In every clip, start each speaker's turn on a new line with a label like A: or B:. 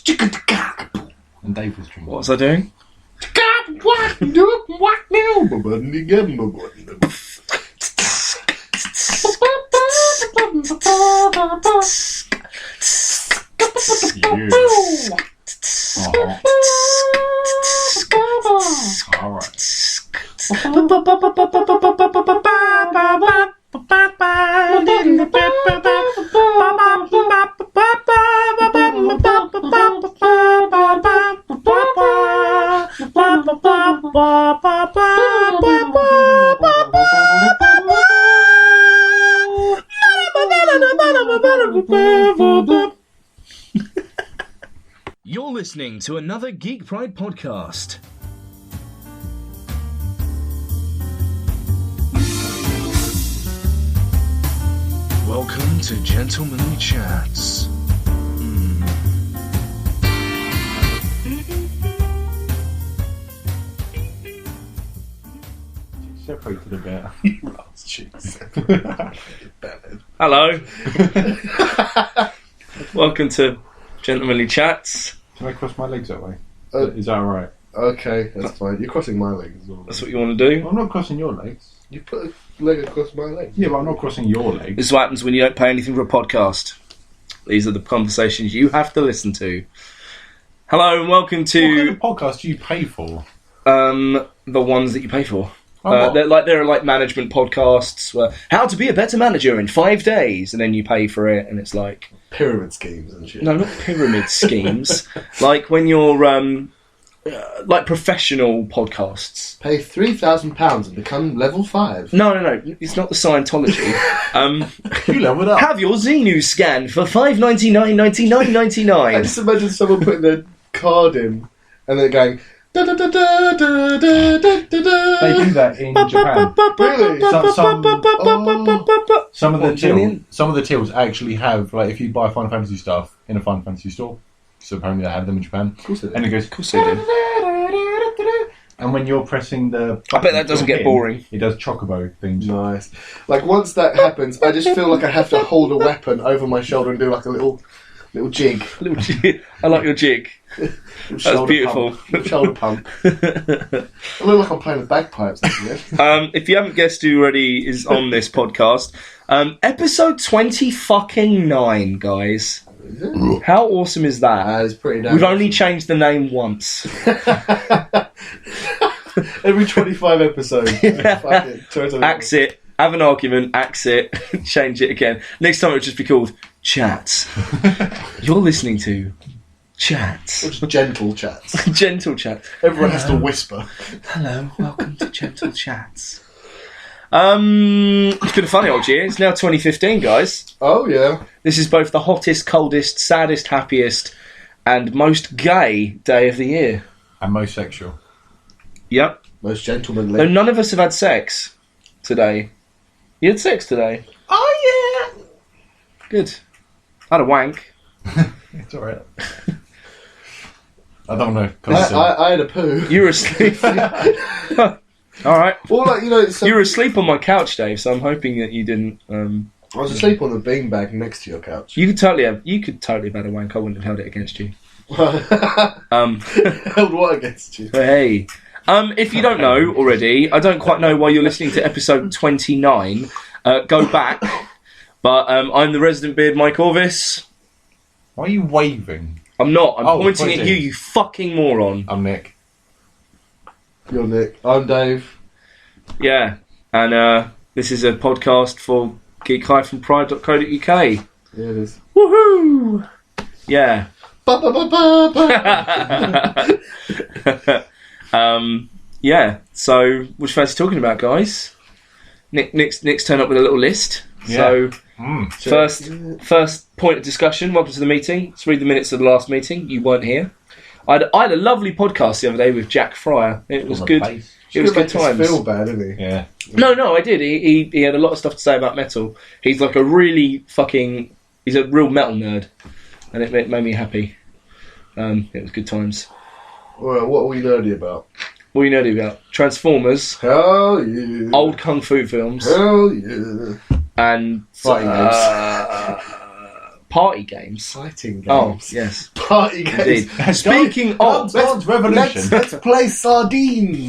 A: And Dave was drinking.
B: What was I doing? You're listening to another Geek Pride podcast. Welcome to Gentlemanly Chats.
A: Separated a bit.
B: Hello. Welcome to Gentlemanly Chats.
A: Can I cross my legs that way? Is that alright?
C: Okay, that's fine. You're crossing my legs as well.
B: That's what you want to do?
A: I'm not crossing your legs.
C: You put a leg across my leg.
A: Yeah, but I'm not crossing your legs.
B: This is what happens when you don't pay anything for a podcast. These are the conversations you have to listen to. Hello and welcome to...
A: What kind of podcast do you pay for?
B: The ones that you pay for.
A: Oh,
B: They're like management podcasts where how to be a better manager in 5 days, and then you pay for it, and it's like
C: Pyramid schemes and shit.
B: no, not pyramid schemes. Like when you're like professional podcasts.
C: Pay £3,000 and become level 5.
B: No, it's not the Scientology.
A: you leveled up.
B: Have your Xenu scan for $5.99.99.99.
C: I just imagine someone putting their card in and then going da da da da da da da da.
A: They do that in Japan.
C: Really?
A: Some of the tills actually have, like, if you buy Final Fantasy stuff in a Final Fantasy store, so apparently they have them in Japan,
C: Of course they do.
A: and it goes,
B: Of course they do.
A: and when you're pressing the
B: I bet that doesn't get boring.
A: It does chocobo things.
C: Nice. Like once that happens, I just feel like I have to hold a weapon over my shoulder and do like a little jig.
B: Little jig. I like your jig. That's beautiful.
C: Shoulder pump. I look like I'm playing with bagpipes.
B: If you haven't guessed who already is on this podcast, episode 20-9, guys. How awesome is that?
C: That is pretty damn
B: We've only changed the name once.
C: Every 25 episodes. Fuck it.
B: Axe it, have an argument, axe it, change it again. Next time it'll just be called Chats. You're listening to Chats.
C: Or just gentle chats.
B: Gentle Chats.
C: Everyone has to whisper.
B: Hello, welcome to Gentle Chats. It's been a funny old year. It's now 2015, guys.
C: Oh, yeah.
B: This is both the hottest, coldest, saddest, happiest, and most gay day of the year.
A: And most sexual.
B: Yep.
C: Most gentlemanly.
B: Though none of us have had sex today. You had sex today?
C: Oh, yeah.
B: Good. I had a wank.
A: It's alright. I don't know.
C: I had a poo.
B: You were asleep. Alright.
C: Or like, you know...
B: You were asleep on my couch, Dave, so I'm hoping that you didn't...
C: I was asleep on the beanbag next to your couch.
B: You could totally have had a wank. I wouldn't have held it against you.
C: Held what against you?
B: Hey. If you don't know already, I don't quite know why you're listening to episode 29. Go back. But I'm the resident beard, Mike Orvis.
A: Why are you waving?
B: I'm not. I'm pointing at you, you fucking moron.
A: I'm Nick.
C: You're Nick. I'm Dave.
B: Yeah. And this is a podcast for geek-pride.co.uk.
C: Yeah, it is.
B: Woohoo! Yeah.
C: Ba, ba, ba, ba, ba.
B: Yeah. So, what do you fancy talking about, guys? Nick's turned up with a little list.
A: Yeah.
B: So, first point of discussion. Welcome to the meeting. Let's read the minutes of the last meeting. You weren't here. I had a lovely podcast the other day with Jack Fryer. It was good. It was good times.
C: Feel bad, didn't he?
A: Yeah.
B: No, I did. He had a lot of stuff to say about metal. He's like a really fucking... He's a real metal nerd. And it made me happy. It was good times.
C: Well, what are we nerdy about?
B: What are you nerdy about? Transformers.
C: Hell yeah.
B: Old kung fu films.
C: Hell yeah.
B: And...
C: Fighting games.
B: Party games.
C: Fighting games.
B: Oh, yes.
C: Party games.
B: Indeed. Speaking of...
A: Dance Revolution.
C: Let's play sardines.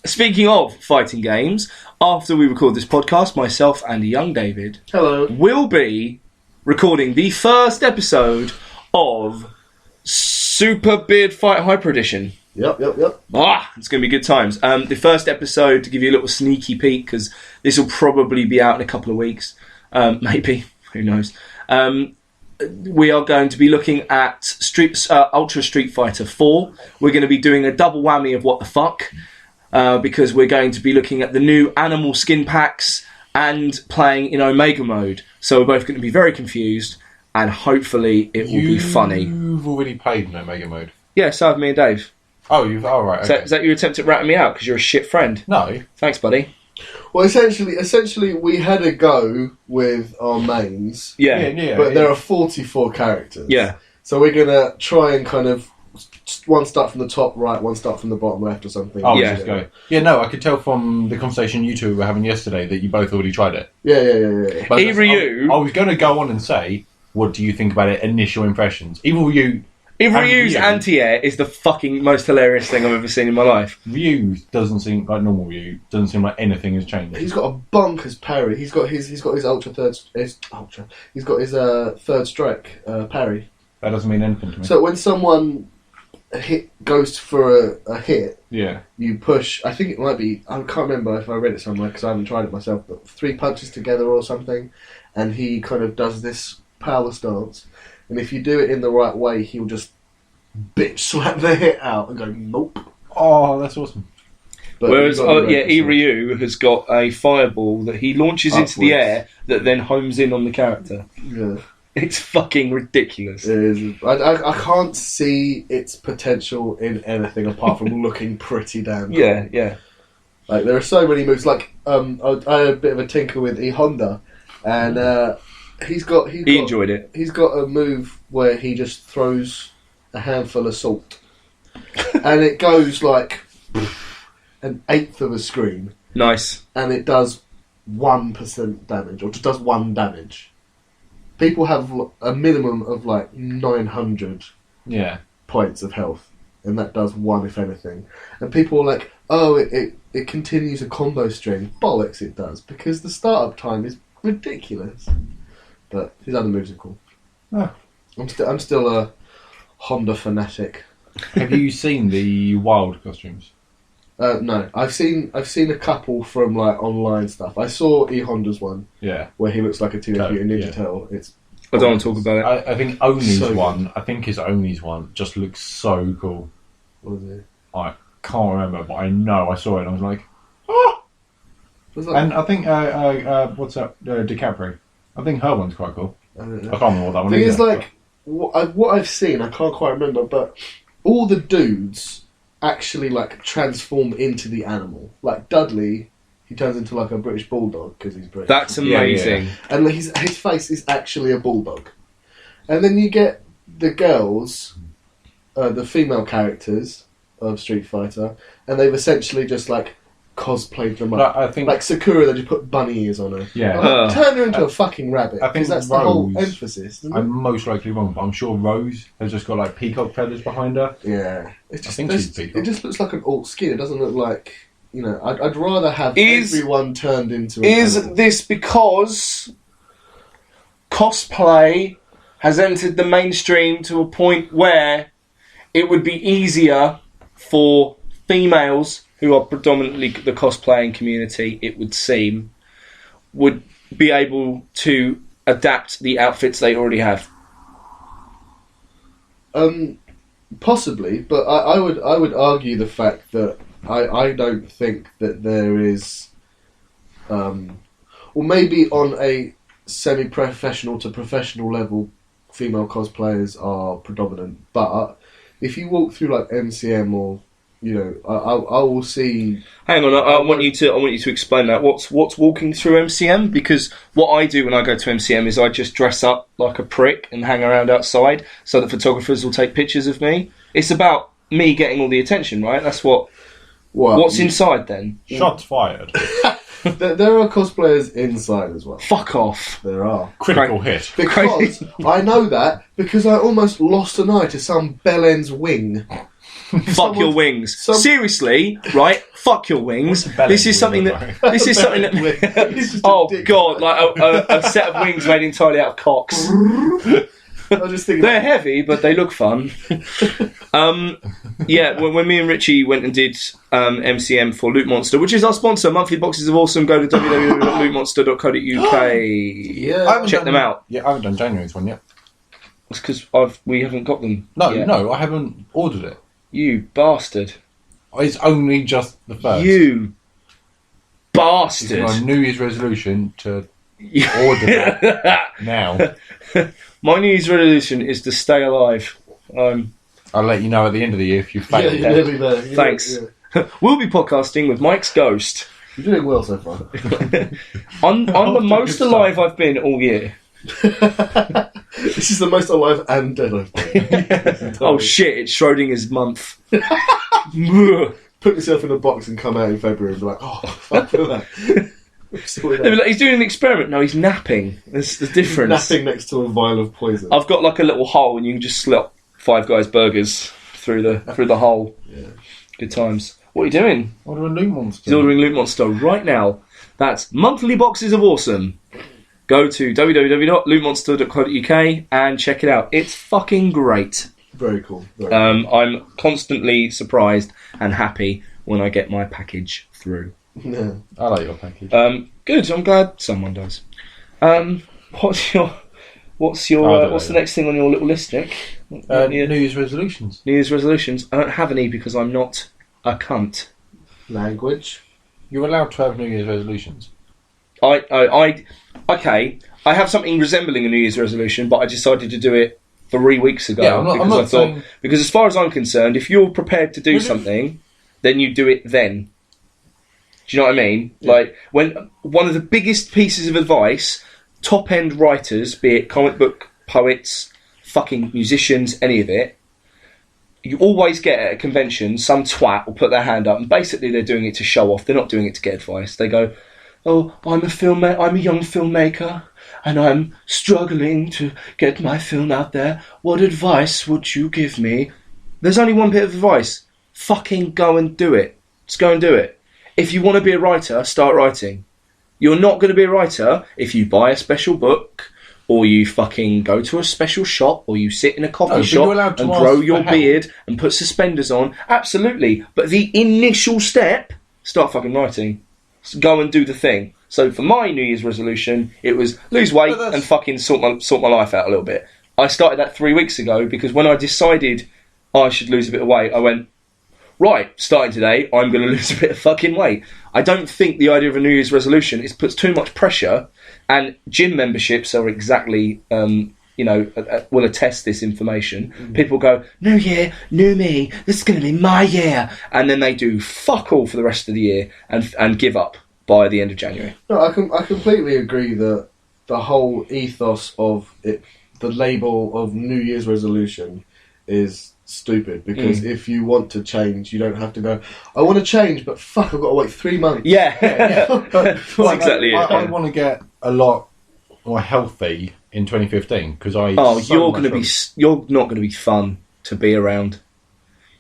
B: Speaking of fighting games, after we record this podcast, myself and young David
C: Hello.
B: will be recording the first episode of Super Beard Fight Hyper Edition.
C: Yep.
B: It's going to be good times. The first episode, to give you a little sneaky peek, because this will probably be out in a couple of weeks, maybe, who knows. We are going to be looking at Ultra Street Fighter 4. We're going to be doing a double whammy of what the fuck, because we're going to be looking at the new animal skin packs and playing in Omega mode. So we're both going to be very confused, and hopefully it will be funny.
A: You've already played in Omega mode.
B: Yeah, so have me and Dave.
A: Oh, right. Okay.
B: Is that your attempt at ratting me out because you're a shit friend?
A: No.
B: Thanks, buddy.
C: Well, essentially, we had a go with our mains.
B: Yeah.
C: But there are 44 characters.
B: Yeah.
C: So we're gonna try and kind of one start from the top right, one start from the bottom left, or something.
A: Oh,
B: Yeah.
A: just go. Yeah, no, I could tell from the conversation you two were having yesterday that you both already tried it.
C: Yeah.
A: But
B: Iryu.
A: I was going to go on and say, what do you think about it? Initial impressions.
B: Iryu's anti-air is the fucking most hilarious thing I've ever seen in my life.
A: Ryu doesn't seem like normal Ryu. Doesn't seem like anything has changed.
C: He's got a bonkers parry. He's got his third strike parry.
A: That doesn't mean anything to me.
C: So when someone goes for a hit,
A: yeah.
C: you push. I think it might be. I can't remember if I read it somewhere because I haven't tried it myself. But 3 punches together or something, and he kind of does this power stance. And if you do it in the right way, he'll just bitch slap the hit out and go nope.
A: Oh, that's awesome.
C: But
B: Whereas, Iryu has got a fireball that he launches into the air that then homes in on the character.
C: Yeah.
B: It's fucking ridiculous.
C: It is. I can't see its potential in anything apart from looking pretty damn cool.
B: Yeah.
C: Like there are so many moves. Like I had a bit of a tinker with E Honda, and he
B: enjoyed it.
C: He's got a move where he just throws a handful of salt, and it goes like an eighth of a screen.
B: Nice.
C: And it does 1% damage, or just does 1 damage. People have a minimum of like 900 points of health, and that does 1 if anything. And people are like, oh, it continues a combo string. Bollocks, it does, because the startup time is ridiculous. But his other moves are cool.
A: Oh.
C: I'm still a Honda fanatic.
A: Have you seen the wild costumes?
C: No, I've seen a couple from like online stuff. I saw E Honda's one, where he looks like a Teenage Mutant Ninja Turtle.
B: I don't want to talk about it.
A: I think Oni's one just looks so cool.
C: What is it?
A: I can't remember, but I know I saw it and I was like, oh! And I think what's up, DiCaprio? I think her one's quite cool.
C: I don't know.
A: I can't remember what that one
C: The thing
A: is.
C: is, like, what I've seen, I can't quite remember, but all the dudes actually like transform into the animal. Like Dudley, he turns into like a British bulldog because he's British.
B: That's amazing.
C: And his face is actually a bulldog. And then you get the girls, the female characters of Street Fighter, and they've essentially just like cosplayed them up.
A: I think
C: like Sakura, they just put bunny ears on her.
A: Yeah.
C: Like, turn her into a fucking rabbit.
A: I think
C: that's
A: Rose,
C: the whole emphasis. Isn't it?
A: I'm most likely wrong, but I'm sure Rose has just got like peacock feathers behind her.
C: Yeah. It just,
A: she's peacock.
C: it just looks like an alt skin. It doesn't look like, you know, I'd rather have everyone turned into an animal.
B: This because cosplay has entered the mainstream to a point where it would be easier for females who are predominantly the cosplaying community, it would seem, would be able to adapt the outfits they already have?
C: Possibly, but I would argue the fact that I don't think that there is, well, maybe on a semi-professional to professional level, female cosplayers are predominant. But if you walk through like MCM or, you know, I will see.
B: Hang on, I want you to explain that. What's walking through MCM? Because what I do when I go to MCM is I just dress up like a prick and hang around outside so that photographers will take pictures of me. It's about me getting all the attention, right? That's what's inside then.
A: Shots fired.
C: There are cosplayers inside as well.
B: Fuck off.
C: There are.
A: Critical hit.
C: Because I know that because I almost lost an eye to some bellend's wing.
B: Fuck your wings. Seriously, right? Fuck your wings. This is something that. This is something that. Oh god! Like a set of wings made entirely out of cocks.
C: I was just thinking
B: They're heavy, but they look fun. Yeah, when me and Richie went and did MCM for Loot Monster, which is our sponsor, monthly boxes of awesome. Go to www.lootmonster.co.uk.
C: Yeah,
B: check them out.
A: Yeah, I haven't done January's one yet.
B: It's because we haven't got them.
A: No,
B: yet.
A: no, I haven't ordered it.
B: You bastard.
A: It's only just the first.
B: You
A: It's
B: bastard.
A: my New Year's resolution to order that now.
B: My New Year's resolution is to stay alive.
A: I'll let you know at the end of the year if you fail.
C: Yeah, you're nearly there.
B: Thanks.
C: Yeah.
B: We'll be podcasting with Mike's ghost.
C: You're doing well so far.
B: I'm the most alive I've been all year.
C: This is the most alive and dead I've been.
B: Oh shit, it's Schrodinger's month.
C: Put yourself in a box and come out in February and be like, oh, fuck, look at that.
B: They'll be like, he's doing an experiment. No, he's napping. There's the difference.
C: Napping next to a vial of poison.
B: I've got like a little hole and you can just slip Five Guys burgers through the hole.
C: Yeah.
B: Good times. What are you doing?
A: Ordering Loot Monster.
B: He's ordering Loot Monster right now. That's monthly boxes of awesome. Go to www.lootmonster.co.uk and check it out. It's fucking great.
C: Very cool.
B: I'm constantly surprised and happy when I get my package through.
C: Yeah.
A: I like your package.
B: Good. I'm glad someone does. What's the next thing on your little list, Nick?
A: New Year's resolutions.
B: New Year's resolutions. I don't have any because I'm not a cunt.
C: Language.
A: You're allowed to have New Year's resolutions.
B: I have something resembling a New Year's resolution, but I decided to do it 3 weeks ago.
A: Yeah, I'm not saying...
B: Because as far as I'm concerned, if you're prepared to do something, then you do it then. Do you know what I mean?
C: Yeah.
B: Like, when one of the biggest pieces of advice, top-end writers, be it comic book poets, fucking musicians, any of it, you always get at a convention, some twat will put their hand up, and basically they're doing it to show off. They're not doing it to get advice. They go, oh, I'm a young filmmaker, and I'm struggling to get my film out there. What advice would you give me? There's only one bit of advice. Fucking go and do it. Just go and do it. If you want to be a writer, start writing. You're not going to be a writer if you buy a special book, or you fucking go to a special shop, or you sit in a coffee shop and grow your beard and put suspenders on. Absolutely. But the initial step, start fucking writing. Go and do the thing. So for my New Year's resolution, it was lose weight and fucking sort my life out a little bit. I started that 3 weeks ago because when I decided I should lose a bit of weight, I went, right, starting today, I'm going to lose a bit of fucking weight. I don't think the idea of a New Year's resolution puts too much pressure, and gym memberships are exactly, will attest this information. Mm-hmm. People go, new year, new me, this is going to be my year. And then they do fuck all for the rest of the year and give up by the end of January.
C: No, I completely agree that the whole ethos of it, the label of New Year's resolution is stupid, because if you want to change, you don't have to go, I want to change, but fuck, I've got to wait 3 months.
B: Yeah.
A: That's exactly it. I want to get a lot more healthy in 2015 because you're not going to be fun to be around.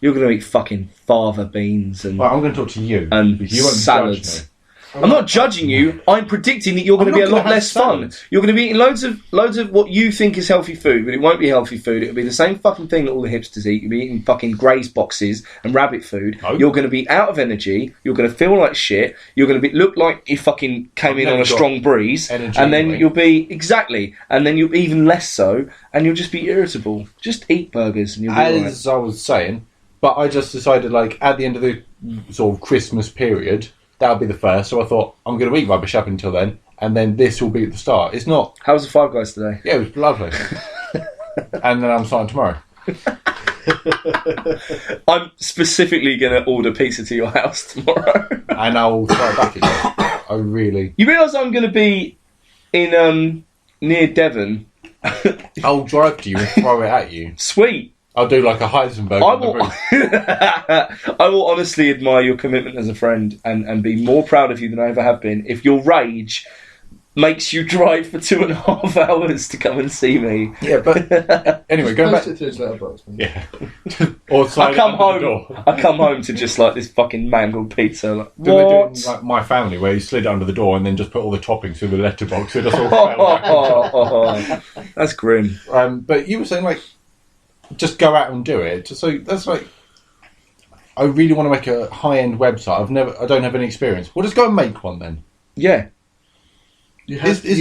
A: You're going to eat fucking fava beans and I'm going to talk to you
B: and
A: you
B: salads. I'm not judging you. I'm predicting that you're going to be a lot less fun. You're going to be eating loads of what you think is healthy food, but it won't be healthy food. It'll be the same fucking thing that all the hipsters eat. You'll be eating fucking Graze boxes and rabbit food.
A: Oh.
B: You're going to be out of energy. You're going to feel like shit. You're going to look like you fucking came in on a strong breeze, and then you'll be and then you'll be even less so, and you'll just be irritable. Just eat burgers, and you'll be
A: as I was saying. But I just decided, like, at the end of the sort of Christmas period, that'll be the first. So I thought, I'm going to eat rubbish up until then, and then this will be at the start. It's not...
B: How was the Five Guys today?
A: Yeah, it was lovely. And then I'm starting tomorrow.
B: I'm specifically going to order pizza to your house tomorrow.
A: And I'll try back again. I really...
B: You realise I'm going to be in near Devon?
A: I'll drive to you and throw it at you.
B: Sweet.
A: I'll do like a Heisenberg on the roof.
B: I will honestly admire your commitment as a friend and be more proud of you than I ever have been if your rage makes you drive for 2.5 hours to come and see me.
A: Yeah, but anyway, going back. Yeah. Or
B: I come home. I come home to just like this fucking mangled pizza. Like,
A: what? They do it like My Family, where you slid under the door and then just put all the toppings in the letterbox. So it just all fell back.
B: That's grim.
A: But you were saying like, just go out and do it. So that's like, I really want to make a high-end website. I don't have any experience. Well, just go and make one then.
B: Yeah.
C: You have to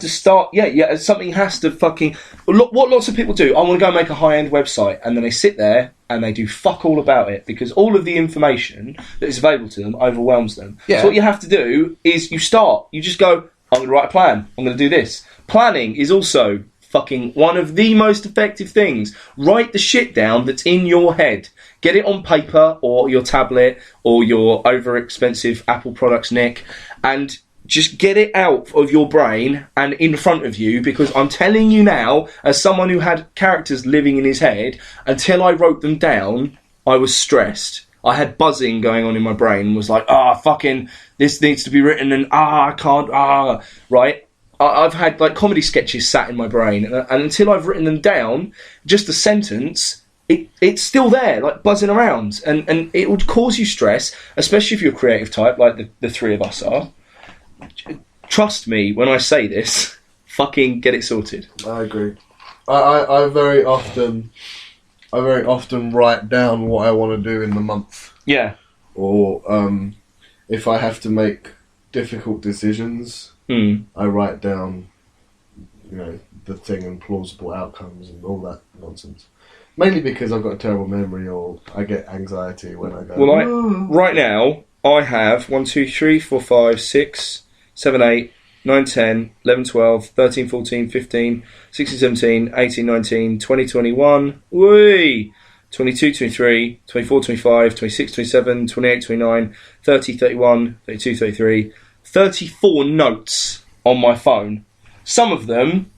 B: start. Yeah. Something has to fucking. What lots of people do. I want to go and make a high-end website, and then they sit there and they do fuck all about it because all of the information that is available to them overwhelms them. Yeah. So what you have to do is you start. You just go. I'm going to write a plan. I'm going to do this. Planning is also fucking one of the most effective things. Write the shit down that's in your head. Get it on paper or your tablet or your over-expensive Apple products, Nick, and just get it out of your brain and in front of you, because I'm telling you now, as someone who had characters living in his head, until I wrote them down, I was stressed. I had buzzing going on in my brain, was like, fucking, this needs to be written, and I can't, right? I've had like comedy sketches sat in my brain, and until I've written them down, just a sentence, it's still there, like buzzing around, and it would cause you stress, especially if you're a creative type, like the three of us are. Trust me when I say this. Fucking get it sorted.
C: I agree. I very often write down what I want to do in the month.
B: Yeah.
C: Or if I have to make difficult decisions, I write down, the thing and plausible outcomes and all that nonsense. Mainly because I've got a terrible memory, or I get anxiety when I go.
B: Well, right now I have 1, 2, 3, 4, 5, 6, 7, 8, 9, 10, 11, 12, 13, 14, 15, 16, 17, 18, 19, 20, 21, 22, 23, 24, 25, 26, 27, 28, 29, 30, 31, 32, 33, 34 notes on my phone. Some of them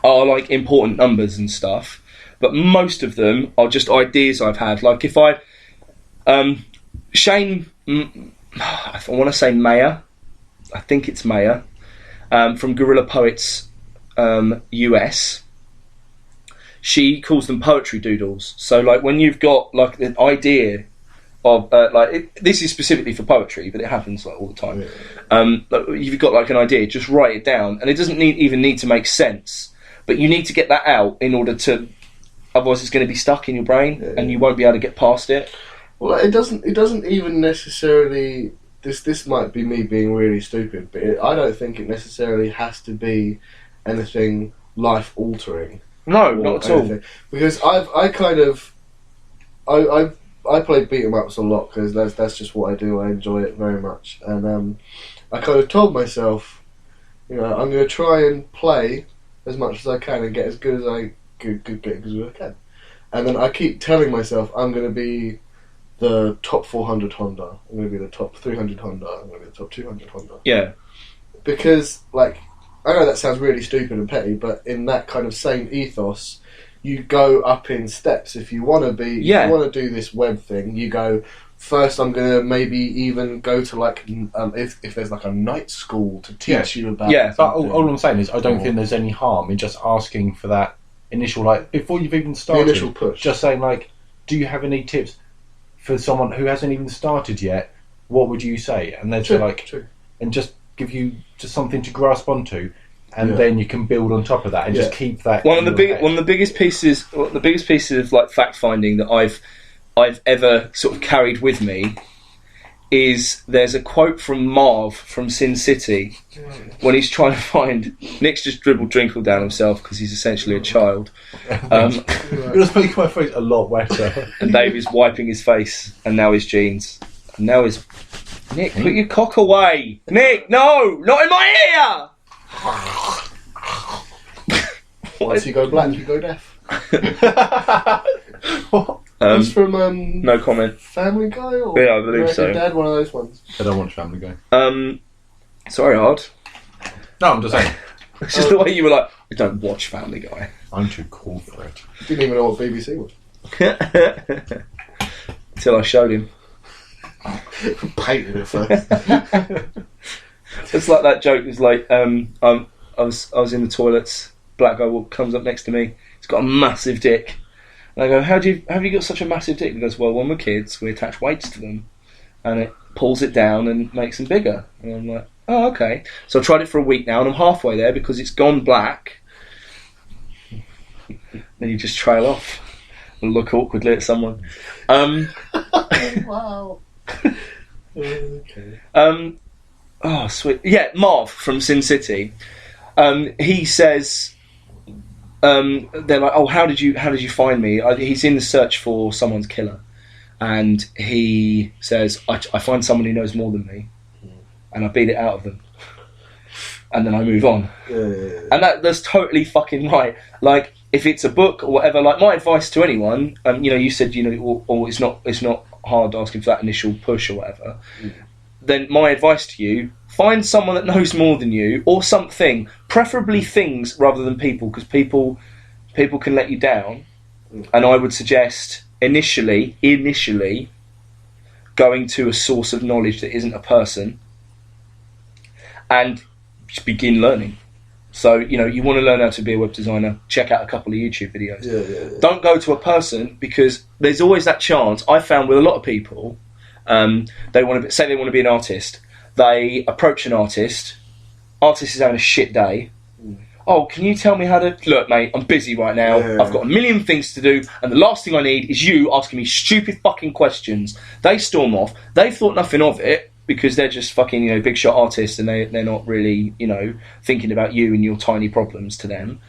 B: are like important numbers and stuff, but most of them are just ideas I've had. Like if Shane, I want to say Mayer, I think it's Mayer, from Guerrilla Poets US. She calls them poetry doodles. So like when you've got like an idea of this is specifically for poetry, but it happens like all the time. Yeah. You've got like an idea, just write it down, and it doesn't even need to make sense, but you need to get that out in order to. Otherwise, it's going to be stuck in your brain, and you won't be able to get past it.
C: Well, it doesn't even necessarily. This might be me being really stupid, but I don't think it necessarily has to be anything life altering.
B: No, not at all.
C: Because I play beat 'em ups a lot because that's just what I do. I enjoy it very much, and I kind of told myself, I'm going to try and play as much as I can and get as good as I can. And then I keep telling myself I'm going to be the top 400 Honda, I'm going to be the top 300 Honda, I'm going to be the top 200 Honda.
B: Yeah.
C: Because, I know that sounds really stupid and petty, but in that kind of same ethos, you go up in steps. If you want to if you want to do this web thing, you go, first I'm going to maybe even go to if there's a night school to teach you about.
A: Yeah, but all I'm saying is I don't think there's any harm in just asking for that initial, before you've even started.
C: The initial push.
A: Just saying, do you have any tips for someone who hasn't even started yet? What would you say? And then and just give you just something to grasp onto, and then you can build on top of that and just keep that.
B: One of the biggest pieces of fact finding that I've ever sort of carried with me is there's a quote from Marv from Sin City when he's trying to find Nick's just dribbled Drinkle down himself because he's essentially a child.
A: You're just making my face a lot wetter.
B: And Dave is wiping his face and now his jeans and now his Nick, put your cock away. Nick, no, not in my
C: ear. Once you go black, you go deaf.
A: What?
C: It's from
B: no comment.
C: Family Guy or
B: I believe
C: American
B: so.
C: Dad, one of those ones.
A: I don't watch Family Guy.
B: Sorry, Hard.
A: No, I'm just saying.
B: It's just the way you were like, I don't watch Family Guy.
A: I'm too cool for it.
C: Didn't even know what BBC was.
B: Until I showed him.
C: Painted it first.
B: It's like that joke. It's like I was in the toilets. Black guy comes up next to me. He's got a massive dick. And I go, have you got such a massive dick? He goes, well, when we're kids, we attach weights to them, and it pulls it down and makes them bigger. And I'm like, oh, okay. So I tried it for a week now, and I'm halfway there because it's gone black. Then you just trail off and look awkwardly at someone.
C: Wow. Okay.
B: Oh, sweet. Yeah, Marv from Sin City. He says, they're like, oh, how did you find me? He's in the search for someone's killer, and he says, I find someone who knows more than me, and I beat it out of them, and then I move on.
C: Yeah.
B: And that's totally fucking right. Like, if it's a book or whatever, like my advice to anyone, you said, or it's not hard asking for that initial push or whatever. Then my advice to you: find someone that knows more than you, or something, preferably things rather than people, because people can let you down. And I would suggest initially going to a source of knowledge that isn't a person, and just begin learning. So, you want to learn how to be a web designer, check out a couple of YouTube videos.
C: Yeah.
B: Don't go to a person, because there's always that chance. I found with a lot of people, they want to be an artist. They approach an artist is having a shit day. Oh, can you tell me how to... Look, mate, I'm busy right now.
C: Yeah.
B: I've got a million things to do, and the last thing I need is you asking me stupid fucking questions. They storm off. They've thought nothing of it, because they're just fucking, big shot artists, and they're not really, thinking about you and your tiny problems to them.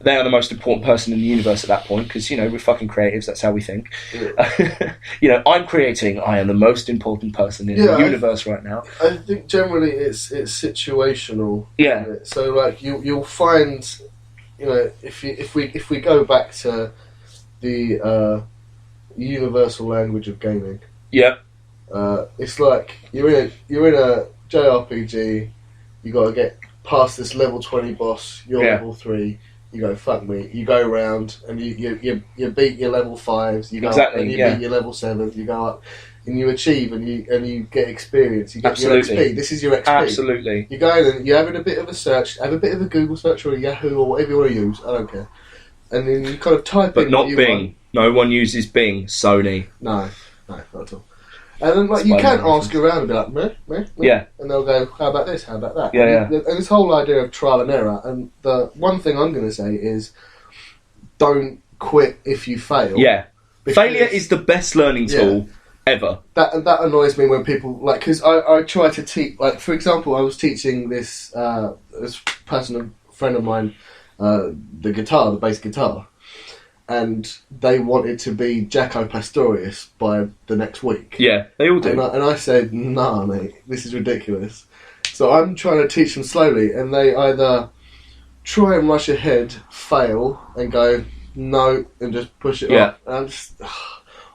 B: They are the most important person in the universe at that point, because, we're fucking creatives, that's how we think.
C: Yeah.
B: I'm creating, I am the most important person in the universe right now.
C: I think generally it's situational.
B: Yeah.
C: So, like, you'll find, if we go back to the universal language of gaming.
B: Yeah.
C: It's like you're in a JRPG. You got to get past this level 20 boss. You're level 3. You go, fuck me. You go around and you beat your level 5s. You go up and you beat your level 7s. You go up and you achieve and you get experience. You get your XP. This is your XP.
B: Absolutely.
C: You go in and you're having a bit of a search. Have a bit of a Google search or a Yahoo or whatever you want to use. I don't care. And then you kind of type in.
B: But not Bing. No one uses Bing. Sony.
C: No, not at all. And then, you can ask around and be like, meh.
B: Yeah.
C: And they'll go, how about this, how about that?
B: Yeah.
C: And this whole idea of trial and error, and the one thing I'm going to say is, don't quit if you fail.
B: Yeah. Failure is the best learning tool ever.
C: That annoys me when people, because I try to teach, for example, I was teaching this friend of mine, the bass guitar. And they wanted to be Jaco Pastorius by the next week.
B: Yeah, they all do.
C: And I said, nah, mate, this is ridiculous. So I'm trying to teach them slowly, and they either try and rush ahead, fail, and go, no, and just push it off. And I'm just,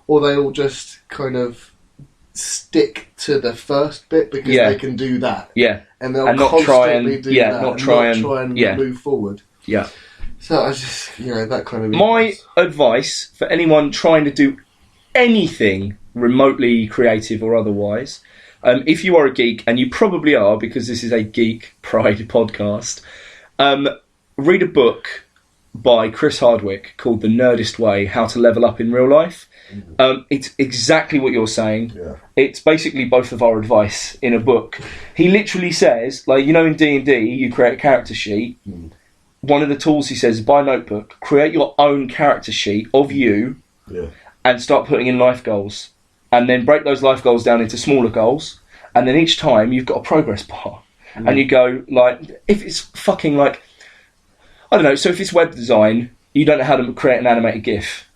C: or they all just kind of stick to the first bit because they can do that.
B: Yeah.
C: And they'll constantly do that.
B: Not try and
C: move forward.
B: Yeah.
C: So I just, that kind of...
B: My advice for anyone trying to do anything remotely creative or otherwise, if you are a geek, and you probably are because this is a geek pride podcast, read a book by Chris Hardwick called The Nerdist Way, How to Level Up in Real Life. It's exactly what you're saying. Yeah. It's basically both of our advice in a book. He literally says, in D&D, you create a character sheet. One of the tools, he says, buy a notebook, create your own character sheet of you, and start putting in life goals. And then break those life goals down into smaller goals. And then each time you've got a progress bar. And you go, if it's fucking I don't know, so if it's web design, you don't know how to create an animated GIF.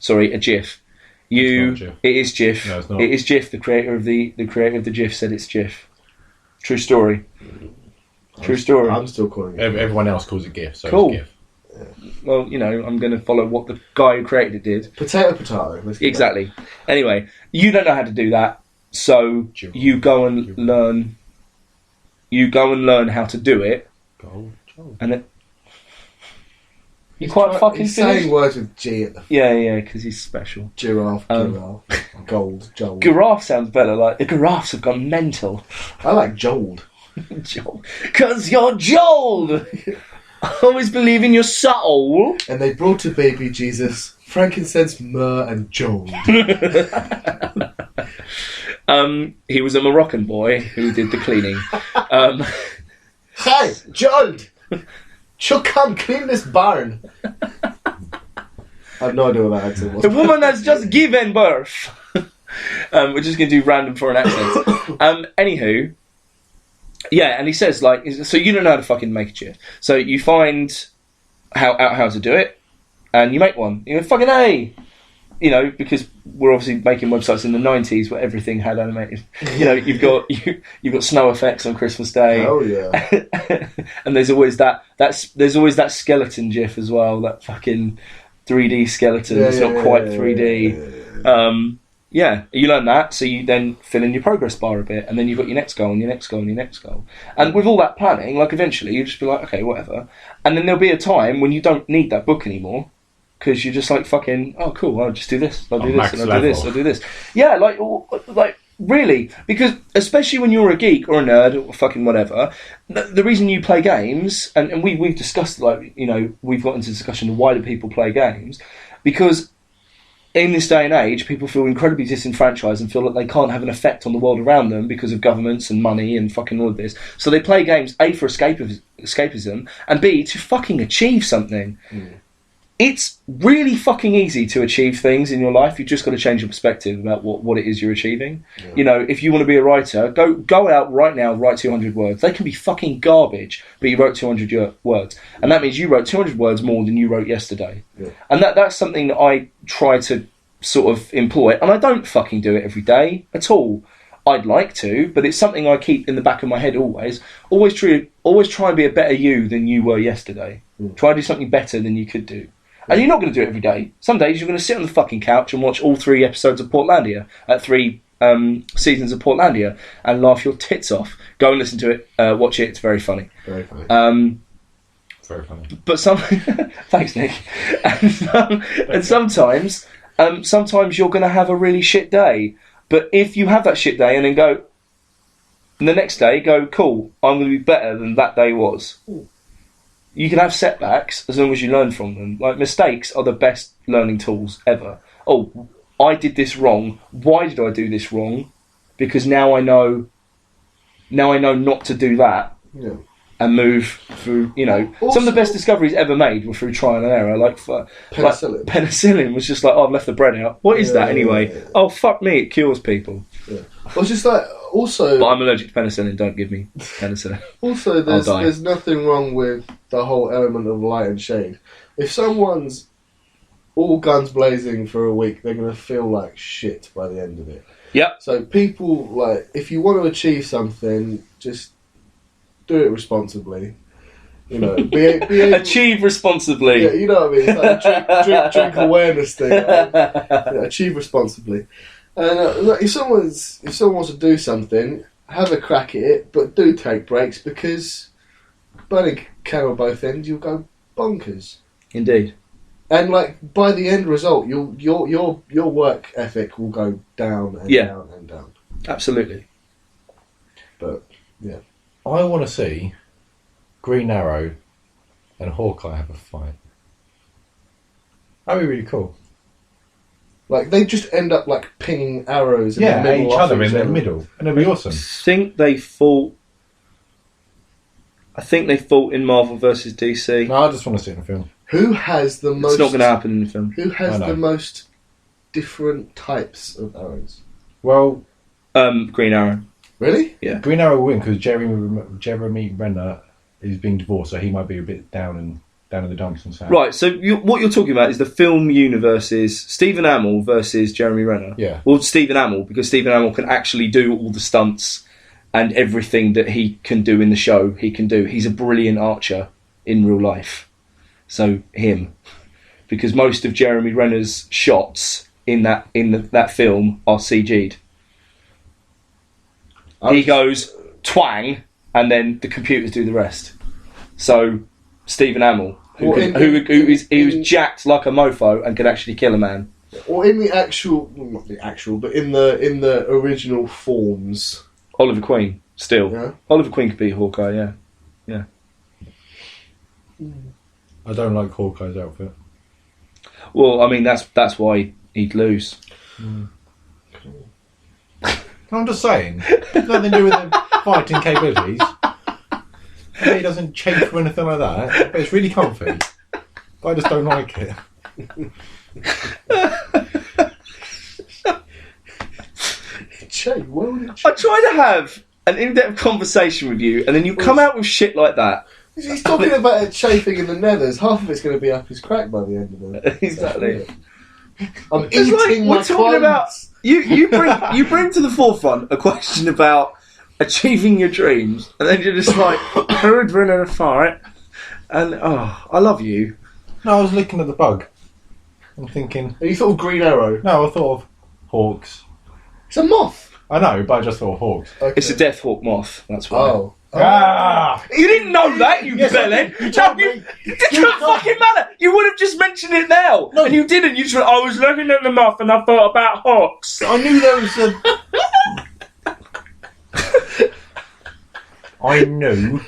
B: Sorry, a GIF. It is GIF. No, it's not. It is GIF. The creator of the GIF said it's GIF. True story. True story.
C: I'm still calling it.
A: Everyone else calls it GIF, so
B: cool.
A: It's GIF.
C: Yeah.
B: Well, I'm going to follow what the guy who created it did.
C: Potato.
B: Exactly. Anyway, you don't know how to do that, so you go and learn. You go and learn how to do it, and then You quite fucking
C: he's
B: finished?
C: saying words with G at the
B: Yeah, because he's special.
C: Giraffe, gold, jold.
B: Giraffe sounds better. Like the giraffes have gone mental.
C: I like jold.
B: Jold. Because you're Jold. Always believe in your soul.
C: And they brought to baby Jesus frankincense, myrrh, and jold.
B: He was a Moroccan boy who did the cleaning.
C: Hey, Jold! Come clean this barn. I have no idea what that accent was.
B: The woman has just given birth. We're just going to do random foreign accents. Anywho, yeah, and he says, like, so you don't know how to fucking make a GIF. So you find how to do it, and you make one. You go, fucking A! You know, because we're obviously making websites in the 90s where everything had animated. You know, you've got snow effects on Christmas Day.
C: Oh yeah.
B: And there's always that skeleton GIF as well, that fucking 3D skeleton. It's not quite 3D. Yeah, you learn that, so you then fill in your progress bar a bit, and then you've got your next goal and your next goal and your next goal. And with all that planning, like eventually you just be like, okay, whatever. And then there'll be a time when you don't need that book anymore. Because you're just like, fucking, oh cool, I'll just do this, I'll do this, and I'll do this, I'll do this. Yeah, like really, because especially when you're a geek or a nerd or fucking whatever, the reason you play games, and we've discussed, like, you know, we've got into discussion of why do people play games, because in this day and age, people feel incredibly disenfranchised and feel that they can't have an effect on the world around them because of governments and money and fucking all of this. So they play games, A, for escapism, and B, to fucking achieve something. It's really fucking easy to achieve things in your life. You've just got to change your perspective about what it is you're achieving. Yeah. You know, if you want to be a writer, go out right now, write 200 words. They can be fucking garbage, but you wrote 200 words. And that means you wrote 200 words more than you wrote yesterday. Yeah. And that's something that I try to sort of employ. And I don't fucking do it every day at all. I'd like to, but it's something I keep in the back of my head always. Always try and be a better you than you were yesterday. Try and do something better than you could do. And you're not going to do it every day. Some days you're going to sit on the fucking couch and watch all 3 episodes of Portlandia, 3 seasons of Portlandia, and laugh your tits off. Go and listen to it, watch it, it's very funny.
C: Very funny.
A: Very funny.
B: But thanks, Nick. And sometimes you're going to have a really shit day. But if you have that shit day and then go, and the next day go, cool, I'm going to be better than that day was. You can have setbacks as long as you learn from them. Like, mistakes are the best learning tools ever. Oh, I did this wrong. Why did I do this wrong? Because now I know not to do that. Yeah. And move through, you know. Also, some of the best discoveries ever made were through trial and error. Like penicillin. Penicillin was just like, oh, I've left the bread out. What is that anyway? Yeah. Oh, fuck me, it cures people.
C: Yeah. Well, it's just like, also...
B: But I'm allergic to penicillin, don't give me penicillin.
C: Also, there's nothing wrong with the whole element of light and shade. If someone's all guns blazing for a week, they're going to feel like shit by the end of it.
B: Yep.
C: So people, like, if you want to achieve something, just do it responsibly. You know, be able,
B: achieve responsibly.
C: Yeah, you know what I mean. It's like a drink awareness thing. Achieve responsibly. And if someone wants to do something, have a crack at it, but do take breaks, because burning candle both ends, you'll go bonkers.
B: Indeed.
C: And like, by the end result, your work ethic will go down and down and down.
B: Absolutely.
C: But yeah.
A: I want to see Green Arrow and Hawkeye have a fight. That'd be really cool.
C: Like, they just end up like pinging arrows in the middle
A: each other in the middle, and it'd be awesome.
B: I think they fought in Marvel versus DC.
A: No, I just want to see it in the film.
C: Who has the most?
B: It's not going to happen in the film.
C: Who has the most different types of arrows?
A: Well,
B: Green Arrow.
C: Really?
B: Yeah.
A: Green Arrow will win because Jeremy Renner is being divorced, so he might be a bit down in the dumps and stuff.
B: Right, so what you're talking about is the film universes, Stephen Amell versus Jeremy Renner.
A: Yeah.
B: Well, Stephen Amell, because Stephen Amell can actually do all the stunts and everything that he can do in the show, he can do. He's a brilliant archer in real life. So, him. Because most of Jeremy Renner's shots in that film are CG'd. He goes, twang, and then the computers do the rest. So, Stephen Amell. who was jacked like a mofo and could actually kill a man.
C: Or in the actual, well, not the actual, but in the original forms.
B: Oliver Queen, still.
C: Yeah.
B: Oliver Queen could beat Hawkeye, yeah. Yeah.
A: I don't like Hawkeye's outfit.
B: Well, I mean, that's why he'd lose.
A: I'm just saying. It's nothing to do with the fighting capabilities. He doesn't chafe or anything like that. But it's really comfy. But I just don't like it.
B: I try to have an in-depth conversation with you, and then you come out with shit like that.
C: He's talking about it chafing in the nethers. Half of it's going to be up his crack by the end of it.
B: Exactly.
C: I'm eating my
B: talking about you bring to the forefront a question about achieving your dreams, and then you're just like, who would win in a fight? And I love you.
A: No, I was looking at the bug. I'm thinking.
C: You thought of Green Arrow?
A: No, I thought of hawks.
C: It's a moth.
A: I know, but I just thought of hawks.
B: Okay. It's a death hawk moth. That's why.
C: Oh.
B: You didn't know that, you bellend. It doesn't fucking matter. You would have just mentioned it now, and you didn't. You just went, I was looking at the moth and I thought about hawks.
A: I knew there was a. I knew.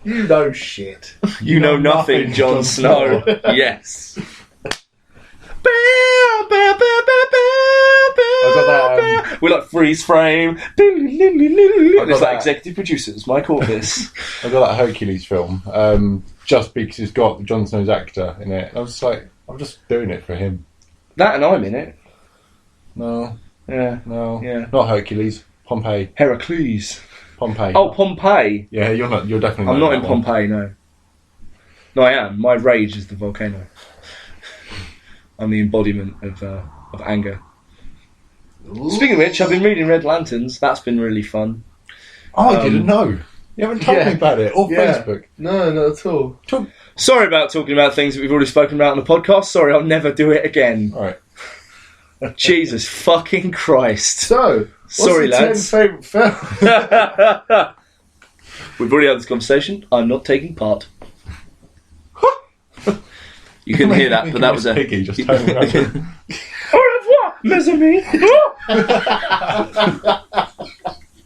C: You know shit.
B: You know nothing, Jon Snow. Yes.
A: I got that.
B: We're like freeze frame. It's like executive producers, Mike Orvis.
A: I got that Hercules film just because it's got Jon Snow's actor in it. I was just like, I'm just doing it for him.
B: That and I'm in it.
A: No.
B: Yeah.
A: No.
B: Yeah.
A: Not Hercules. Pompeii.
B: Heracles.
A: Pompeii.
B: Oh, Pompeii.
A: Yeah, you're not. You're definitely.
B: I'm not in Pompeii. No. No, I am. My rage is the volcano. I'm the embodiment of anger. Ooh. Speaking of which, I've been reading Red Lanterns. That's been really fun.
A: Oh, I didn't know. You haven't told me about it. Or Facebook.
C: No, not at all.
B: Sorry about talking about things that we've already spoken about on the podcast. Sorry, I'll never do it again.
A: All right.
B: Jesus fucking Christ.
C: So,
B: sorry, lads.
C: Favourite film?
B: We've already had this conversation. I'm not taking part. You couldn't hear that, but that was a
A: Piggy just turning around.
B: Au revoir, mes amis.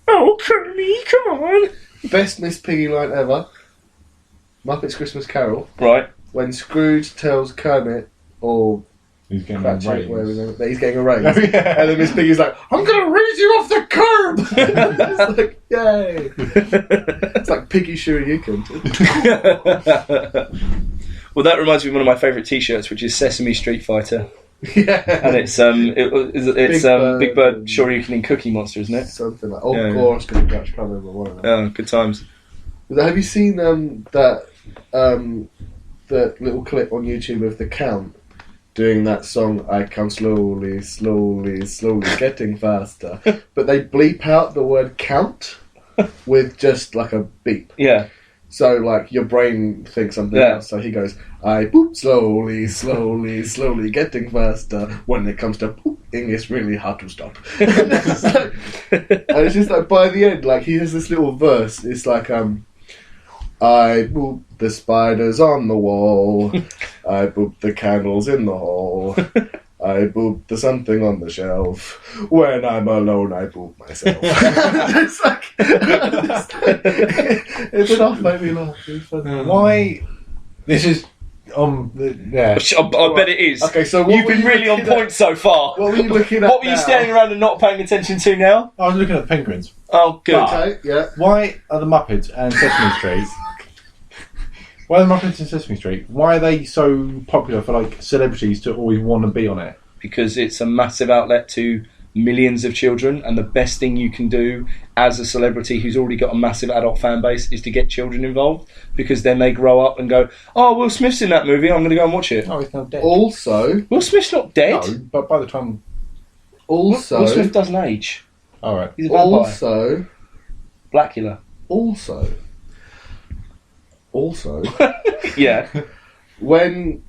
B: Oh, Kermie, come on.
C: Best Miss Piggy line ever. Muppets Christmas Carol.
B: Right.
C: When Scrooge tells Kermit, or
A: he's getting
C: Cratchit, that he's getting a raise. Oh, yeah. And then Miss Piggy's like, I'm going to raise you off the curb! It's like, yay! It's like Piggy Shoryuken.
B: Well, that reminds me of one of my favourite T-shirts, which is Sesame Street Fighter.
C: Yeah.
B: And it's Big Bird Shoryuken and Cookie Monster, isn't it?
C: Something like Gorse, Dutch, can't remember one of them.
B: Oh, good times.
C: Have you seen that little clip on YouTube of the Count doing that song, I count slowly, slowly, slowly, getting faster. But they bleep out the word count with just like a beep.
B: Yeah.
C: So, like, your brain thinks something else. So he goes, I poop slowly, slowly, slowly, getting faster. When it comes to pooping, it's really hard to stop. And it's just like, by the end, like, he has this little verse. It's like, I poop the spiders on the wall. I poop the candles in the hall. I poop the something on the shelf. When I'm alone, I poop myself. It's like, it did not make me laugh.
A: Why? This is yeah.
B: I bet it is.
C: Okay, so
B: you've been really on point so far.
C: What were you looking at?
B: What were you standing around and not paying attention to now?
A: I was looking at the penguins.
B: Oh, good.
C: Okay, yeah.
A: Why are the Muppets and Sesame Street? Why are the Muppets and Sesame Street? Why are they so popular for like celebrities to always want to be on it?
B: Because it's a massive outlet to millions of children, and the best thing you can do as a celebrity who's already got a massive adult fan base is to get children involved, because then they grow up and go, oh, Will Smith's in that movie, I'm going to go and watch it.
A: Oh, he's not dead.
C: Also,
B: Will Smith's not dead.
A: No, but by the time...
C: Also...
B: Will Smith doesn't age.
A: Alright.
B: He's a vampire.
C: Also...
B: Blackula.
C: Also...
B: Yeah.
C: When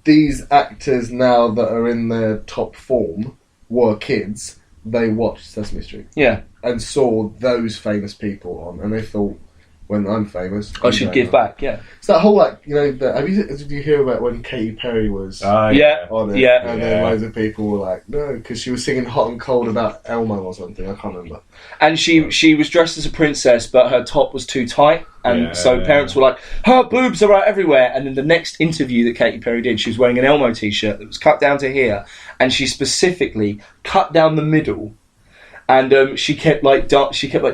C: these actors now that are in their top form were kids, they watched Sesame Street.
B: Yeah.
C: And saw those famous people on, and they thought, when I'm famous.
B: I should give back, yeah.
C: It's that whole, like, you know, did you hear about when Katy Perry was on it?
B: Yeah.
C: And then loads of people were like, no, because she was singing Hot and Cold about Elmo or something, I can't remember.
B: And she was dressed as a princess, but her top was too tight, and so parents were like, her boobs are out everywhere. And in the next interview that Katy Perry did, she was wearing an Elmo t-shirt that was cut down to here, and she specifically cut down the middle. And she kept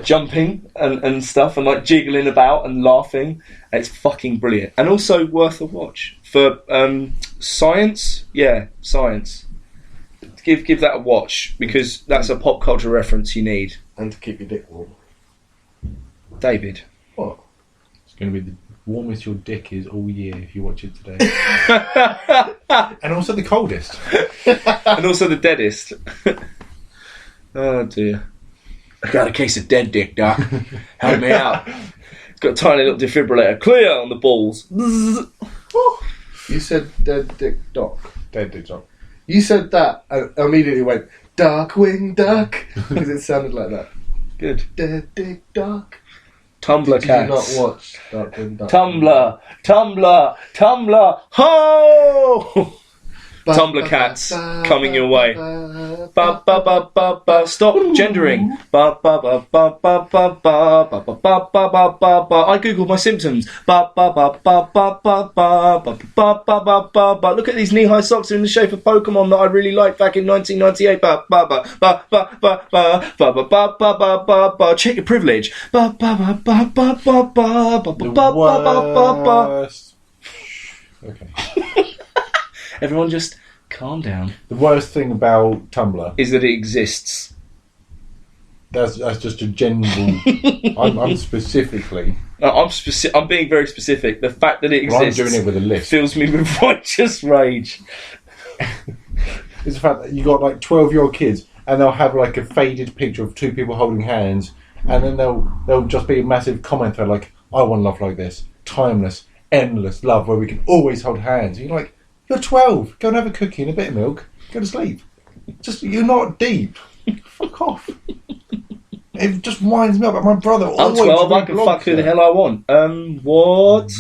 B: jumping and stuff, and like jiggling about and laughing. It's fucking brilliant, and also worth a watch for science. Yeah, science. Give that a watch, because that's a pop culture reference you need.
C: And to keep your dick warm.
B: David,
C: what?
A: It's going to be the warmest your dick is all year if you watch it today. And also the coldest.
B: And also the deadest. Oh dear. I got a case of dead dick, Doc. Help me out. It's got a tiny little defibrillator. Clear on the balls.
C: You said dead dick, Doc.
A: Dead dick, Doc.
C: You said that and immediately went, Darkwing Duck, because it sounded like that.
B: Good.
C: Dead dick, Doc.
B: Tumblr
C: Did
B: cats.
C: you not watch Darkwing Duck?
B: Tumblr. Ho! Tumblr cats coming your way. Ba ba ba ba ba. Stop gendering. Ba ba ba ba ba ba ba ba ba ba ba ba ba. I googled my symptoms. Ba ba ba ba ba ba ba ba ba ba ba ba ba. Look at these knee-high socks in the shape of Pokemon that I really liked back in 1998. Ba ba ba ba ba ba ba ba ba ba ba ba ba ba. Check your privilege. Ba ba ba ba ba ba ba ba ba ba ba ba.
A: Okay.
B: Everyone just calm down.
A: The worst thing about Tumblr
B: is that it exists.
A: That's just a general. I'm specifically.
B: I'm being very specific. The fact that it exists.
A: I'm doing it with a list.
B: Fills me with righteous rage.
A: It's the fact that you got like 12-year-old kids, and they'll have like a faded picture of two people holding hands, and then they'll just be a massive comment thread like, "I want love like this, timeless, endless love where we can always hold hands." And you're like, you're 12. Go and have a cookie and a bit of milk. Go to sleep. You're not deep. Fuck off. It just winds me up. My brother
B: I'm 12. I can fuck who the hell I want. What?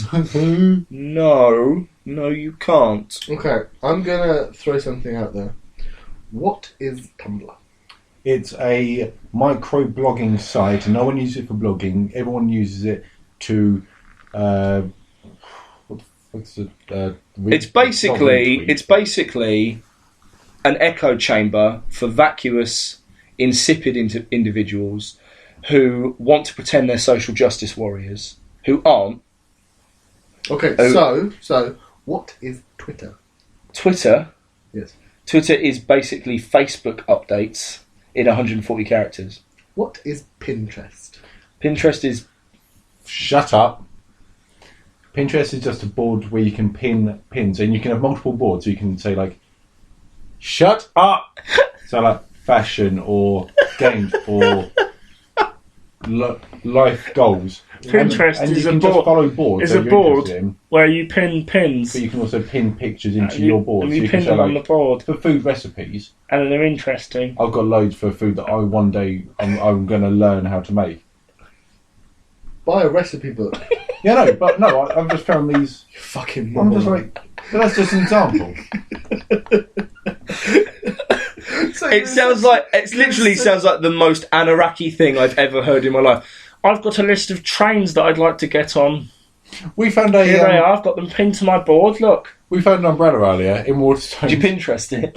B: No, you can't.
C: Okay, I'm gonna throw something out there. What is Tumblr?
A: It's a micro-blogging site. No one uses it for blogging. Everyone uses it to.
B: It's basically an echo chamber for vacuous, insipid individuals who want to pretend they're social justice warriors who aren't.
C: Okay, so what is Twitter?
B: Twitter?
C: Yes.
B: Twitter is basically Facebook updates in 140 characters.
C: What is Pinterest?
B: Pinterest is...
A: Shut up. Pinterest is just a board where you can pin pins, and you can have multiple boards. So you can say like, "Shut up." So like fashion or games or life goals.
B: Pinterest
A: and
B: is
A: you
B: a
A: can
B: board.
A: Just follow boards.
B: It's a board where you pin pins.
A: But you can also pin pictures into your board.
B: And you pin them on the board
A: for food recipes.
B: And they're interesting.
A: I've got loads for food that one day I'm going to learn how to make.
C: Buy a recipe book.
A: Yeah, I've just found these.
C: You fucking
A: I'm just like, that's just an example.
B: It literally sounds like the most Anaraki thing I've ever heard in my life. I've got a list of trains that I'd like to get on.
A: We found a.
B: Here they are. I've got them pinned to my board. Look.
A: We found an umbrella earlier in Waterstones.
B: Did you Pinterest it?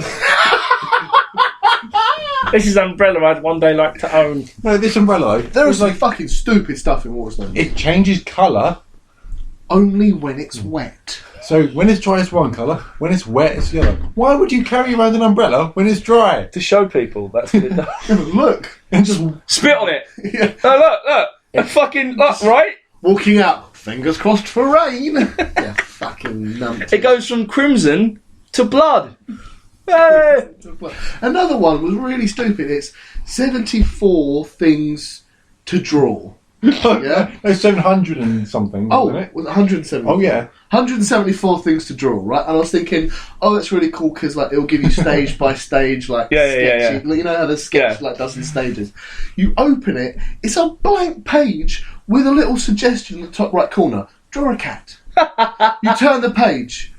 B: This is an umbrella I'd one day like to own.
A: No, this umbrella,
C: there is like fucking stupid stuff in Waterstones.
A: It changes colour.
C: Only when it's wet.
A: So when it's dry, it's one colour. When it's wet, it's the other. Why would you carry around an umbrella when it's dry?
B: To show people. That's what it does.
C: Look.
A: And just
B: spit on it.
C: Yeah.
B: Oh, look. Fucking look, right?
C: Walking out. Fingers crossed for rain. Yeah, fucking numpty.
B: It goes from crimson to blood. Hey!
C: Another one was really stupid. It's 74 things to draw. Yeah?
A: There's 700 and something, wasn't it?
C: Was it 174?
A: Oh, yeah.
C: 174 things to draw, right? And I was thinking, that's really cool because like it'll give you stage by stage, like sketchy. You know how the sketch like does in stages. You open it, it's a blank page with a little suggestion in the top right corner. Draw a cat. You turn the page.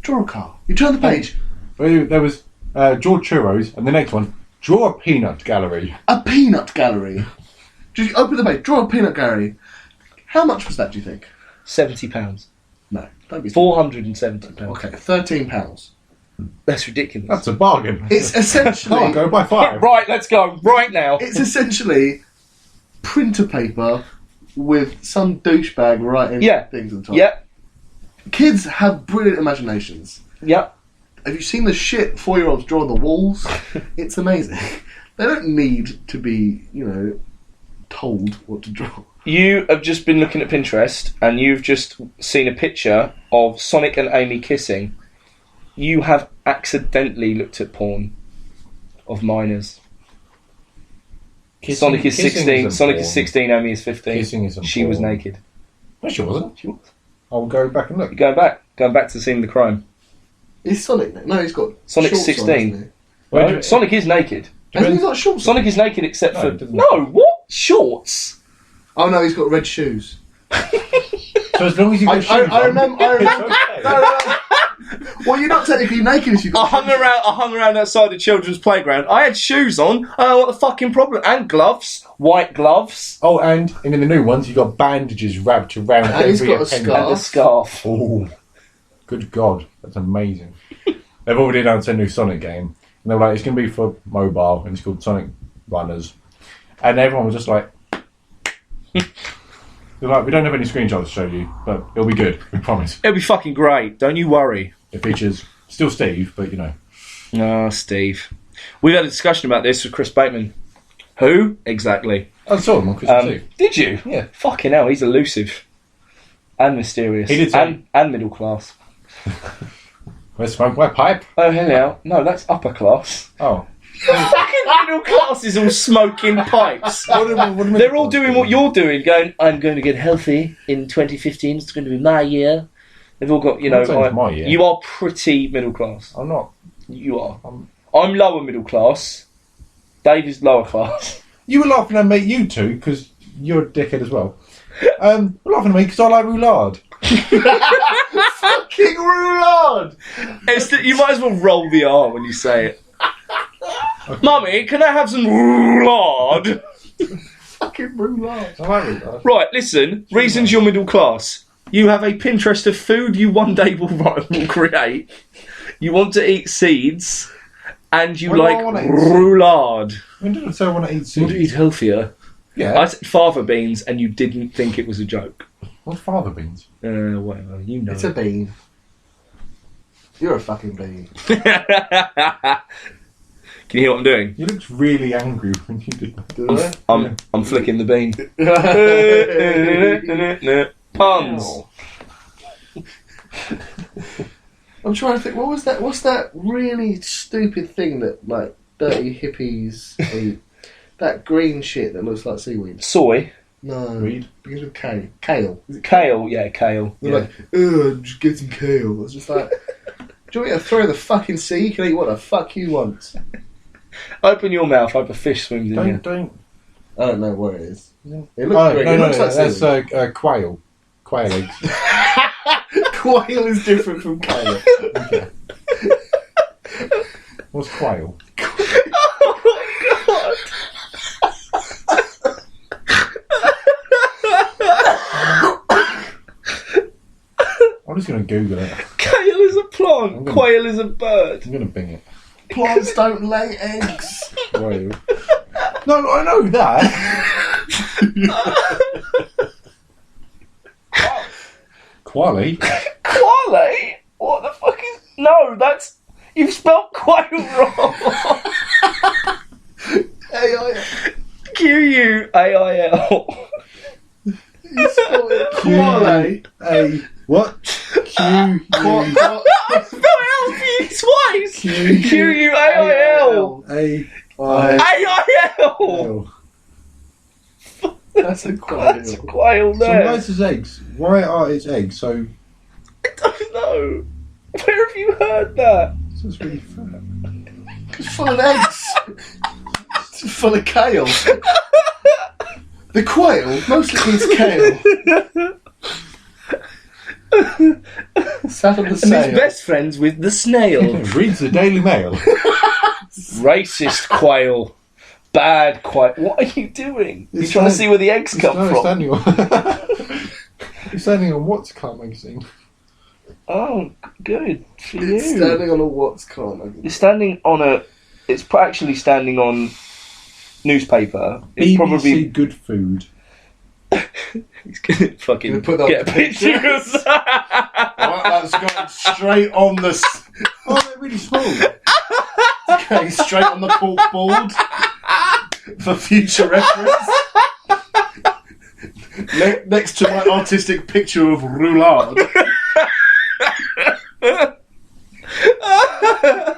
C: Draw a car. You turn the page.
A: There was draw churros, and the next one, draw a peanut gallery.
C: A peanut gallery. Just open the page. Draw a peanut gallery. How much was that? Do you think?
B: £70.
C: No, don't be.
B: £470.
C: Okay, £13.
B: That's ridiculous.
A: That's a bargain.
C: It's essentially.
A: I'll go by 5.
B: Right, let's go right now.
C: It's essentially printer paper with some douchebag writing things on top.
B: Yep.
C: Kids have brilliant imaginations.
B: Yep.
C: Have you seen the shit 4-year-olds draw on the walls? It's amazing. They don't need to be, told what to draw.
B: You have just been looking at Pinterest and you've just seen a picture of Sonic and Amy kissing. You have accidentally looked at porn of minors. Sonic is 16. Sonic is 16. Amy is 15.
A: Kissing isn't
B: She
A: porn.
B: was naked.
A: No, she wasn't.
B: She was.
A: I'll go back and look.
B: Going back to the scene of the crime.
C: Is Sonic naked? No, he's got
B: Sonic's
C: shorts
B: 16.
C: on, hasn't
B: No, Sonic is naked.
C: he? Hasn't he got shorts on?
B: Sonic is naked except
A: No,
B: for...
A: it doesn't.
B: No, what? Shorts?
C: Oh no, he's got red shoes.
A: So as long as you got shoes
C: I
A: on,
C: remember.
A: it's okay.
C: No. Well, you're not technically naked if you've got.
B: I hung around outside the children's playground. I had shoes on. I don't know what the fucking problem. And gloves. White gloves.
A: Oh, and in the new ones, you got bandages wrapped around
C: And he's
A: every
C: got a
A: appendix.
C: scarf.
B: And a scarf.
A: Oh, good God, that's amazing. They've already announced a new Sonic game, and they were like, it's going to be for mobile, and it's called Sonic Runners. And everyone was just like, they're like, we don't have any screenshots to show you, but it'll be good, we promise.
B: It'll be fucking great. Don't you worry.
A: It features still Steve, but
B: Oh, Steve. We've had a discussion about this with Chris Bateman. Who? Exactly.
A: I saw him on Christmas Eve.
B: Did you?
A: Yeah.
B: Fucking hell, he's elusive. And mysterious.
A: He did say-
B: and middle class.
A: Where's smoke my pipe?
B: Oh, hell no, that's upper class.
A: Oh.
B: Fucking middle class is all smoking pipes. They're all doing what you're doing, going, I'm going to get healthy in 2015, it's going to be my year. They've all got,
A: I'm not saying it's my year.
B: You are pretty middle class.
A: I'm not.
B: You are. I'm lower middle class. Dave is lower class.
A: You were laughing at me, you two, because you're a dickhead as well. You're laughing at me because I like roulade.
C: Fucking roulade!
B: You might as well roll the R when you say it. Mummy, can I have some roulade?
C: Fucking roulade.
A: I like roulade.
B: Right, listen. Reasons you're middle class. You have a Pinterest of food you one day will create. You want to eat seeds. And you
A: When do I
B: like
A: wanna eat
B: roulade.
A: When did I say I want to eat
B: You want
A: seeds?
B: to eat healthier.
A: Yeah.
B: I said fava beans and you didn't think it was a joke.
A: What's fava beans?
B: Whatever, you know.
C: It's a bean. You're a fucking bean.
B: Can you hear what I'm doing?
A: You looked really angry when you did that.
C: Do I?
B: I'm flicking the bean. Puns.
C: I'm trying to think. What was that? What's that really stupid thing that like dirty hippies eat? That green shit that looks like seaweed.
B: Soy.
C: No.
A: Weed?
C: Begins with K. Kale. Is it
B: Kale, yeah, kale.
C: They're like, just get some kale. It's just like, do you want me to throw in the fucking sea? You can eat what the fuck you want.
B: Open your mouth, I hope a fish swims in here.
A: Don't.
C: I don't know what it is.
A: Yeah.
C: It looks green. It looks like
A: that's
C: seaweed.
A: quail. Quail eggs.
C: Quail is different from kale.
A: Okay. What's quail? I'm just going to Google it.
B: Kale is a plant, quail is a bird.
A: I'm going to bing it.
C: Plants don't lay eggs.
A: Quail. No, I know that. Quali?
B: Quail? What the fuck is... No, that's... You've spelled quail wrong.
C: A-I-L.
B: Q-U-A-I-L.
C: You spelled it Quale.
A: A what? Q U.
B: I spelled it out for you twice. Q-U-A-I-L.
A: A
B: A-I-L.
C: That's a quail.
B: That's a quail
A: So
B: there.
A: why is its eggs? Why are its eggs so?
B: I don't know. Where have you heard that?
A: It's really fat.
C: It's full of eggs. It's full of kale. The quail mostly eats kale. Sat on the
B: And
C: sail.
B: he's best friends with the snail.
A: Reads the Daily Mail.
B: Racist quail. Bad quail. What are you doing? You're trying to see where the eggs come from.
A: He's standing on What's Car magazine.
B: Oh, good for you.
C: It's standing on a What's Car magazine.
B: It's standing on a... It's actually standing on newspaper. It's
A: BBC
B: probably...
A: Good Food.
B: He's going to fucking
C: Put that
B: get a picture of that.
C: Right, that's going straight on the...
A: Oh, they're really small.
C: Going straight on the cork board for future reference. Next to my artistic picture of roulade.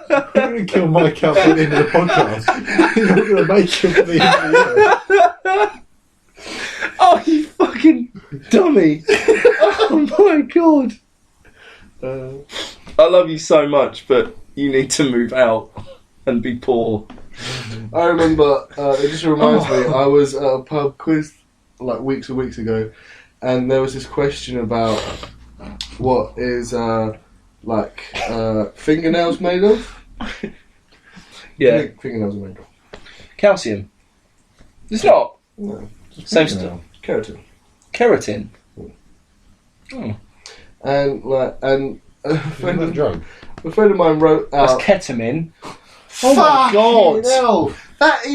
A: You're going to kill my account at the end of the podcast. You're going to make it for the end of the year.
B: Oh, you fucking dummy. Oh my god. I love you so much, but you need to move out and be poor.
C: I remember, it just reminds me, I was at a pub quiz like weeks and weeks ago, and there was this question about what is fingernails made of?
B: Yeah.
C: What do you think fingernails are made of?
B: Calcium. It's not.
C: No.
B: Same stuff.
C: Keratin.
B: Keratin. Oh.
C: And a friend of mine wrote
B: That's
C: out.
B: ketamine. Oh my god.
C: Hell, that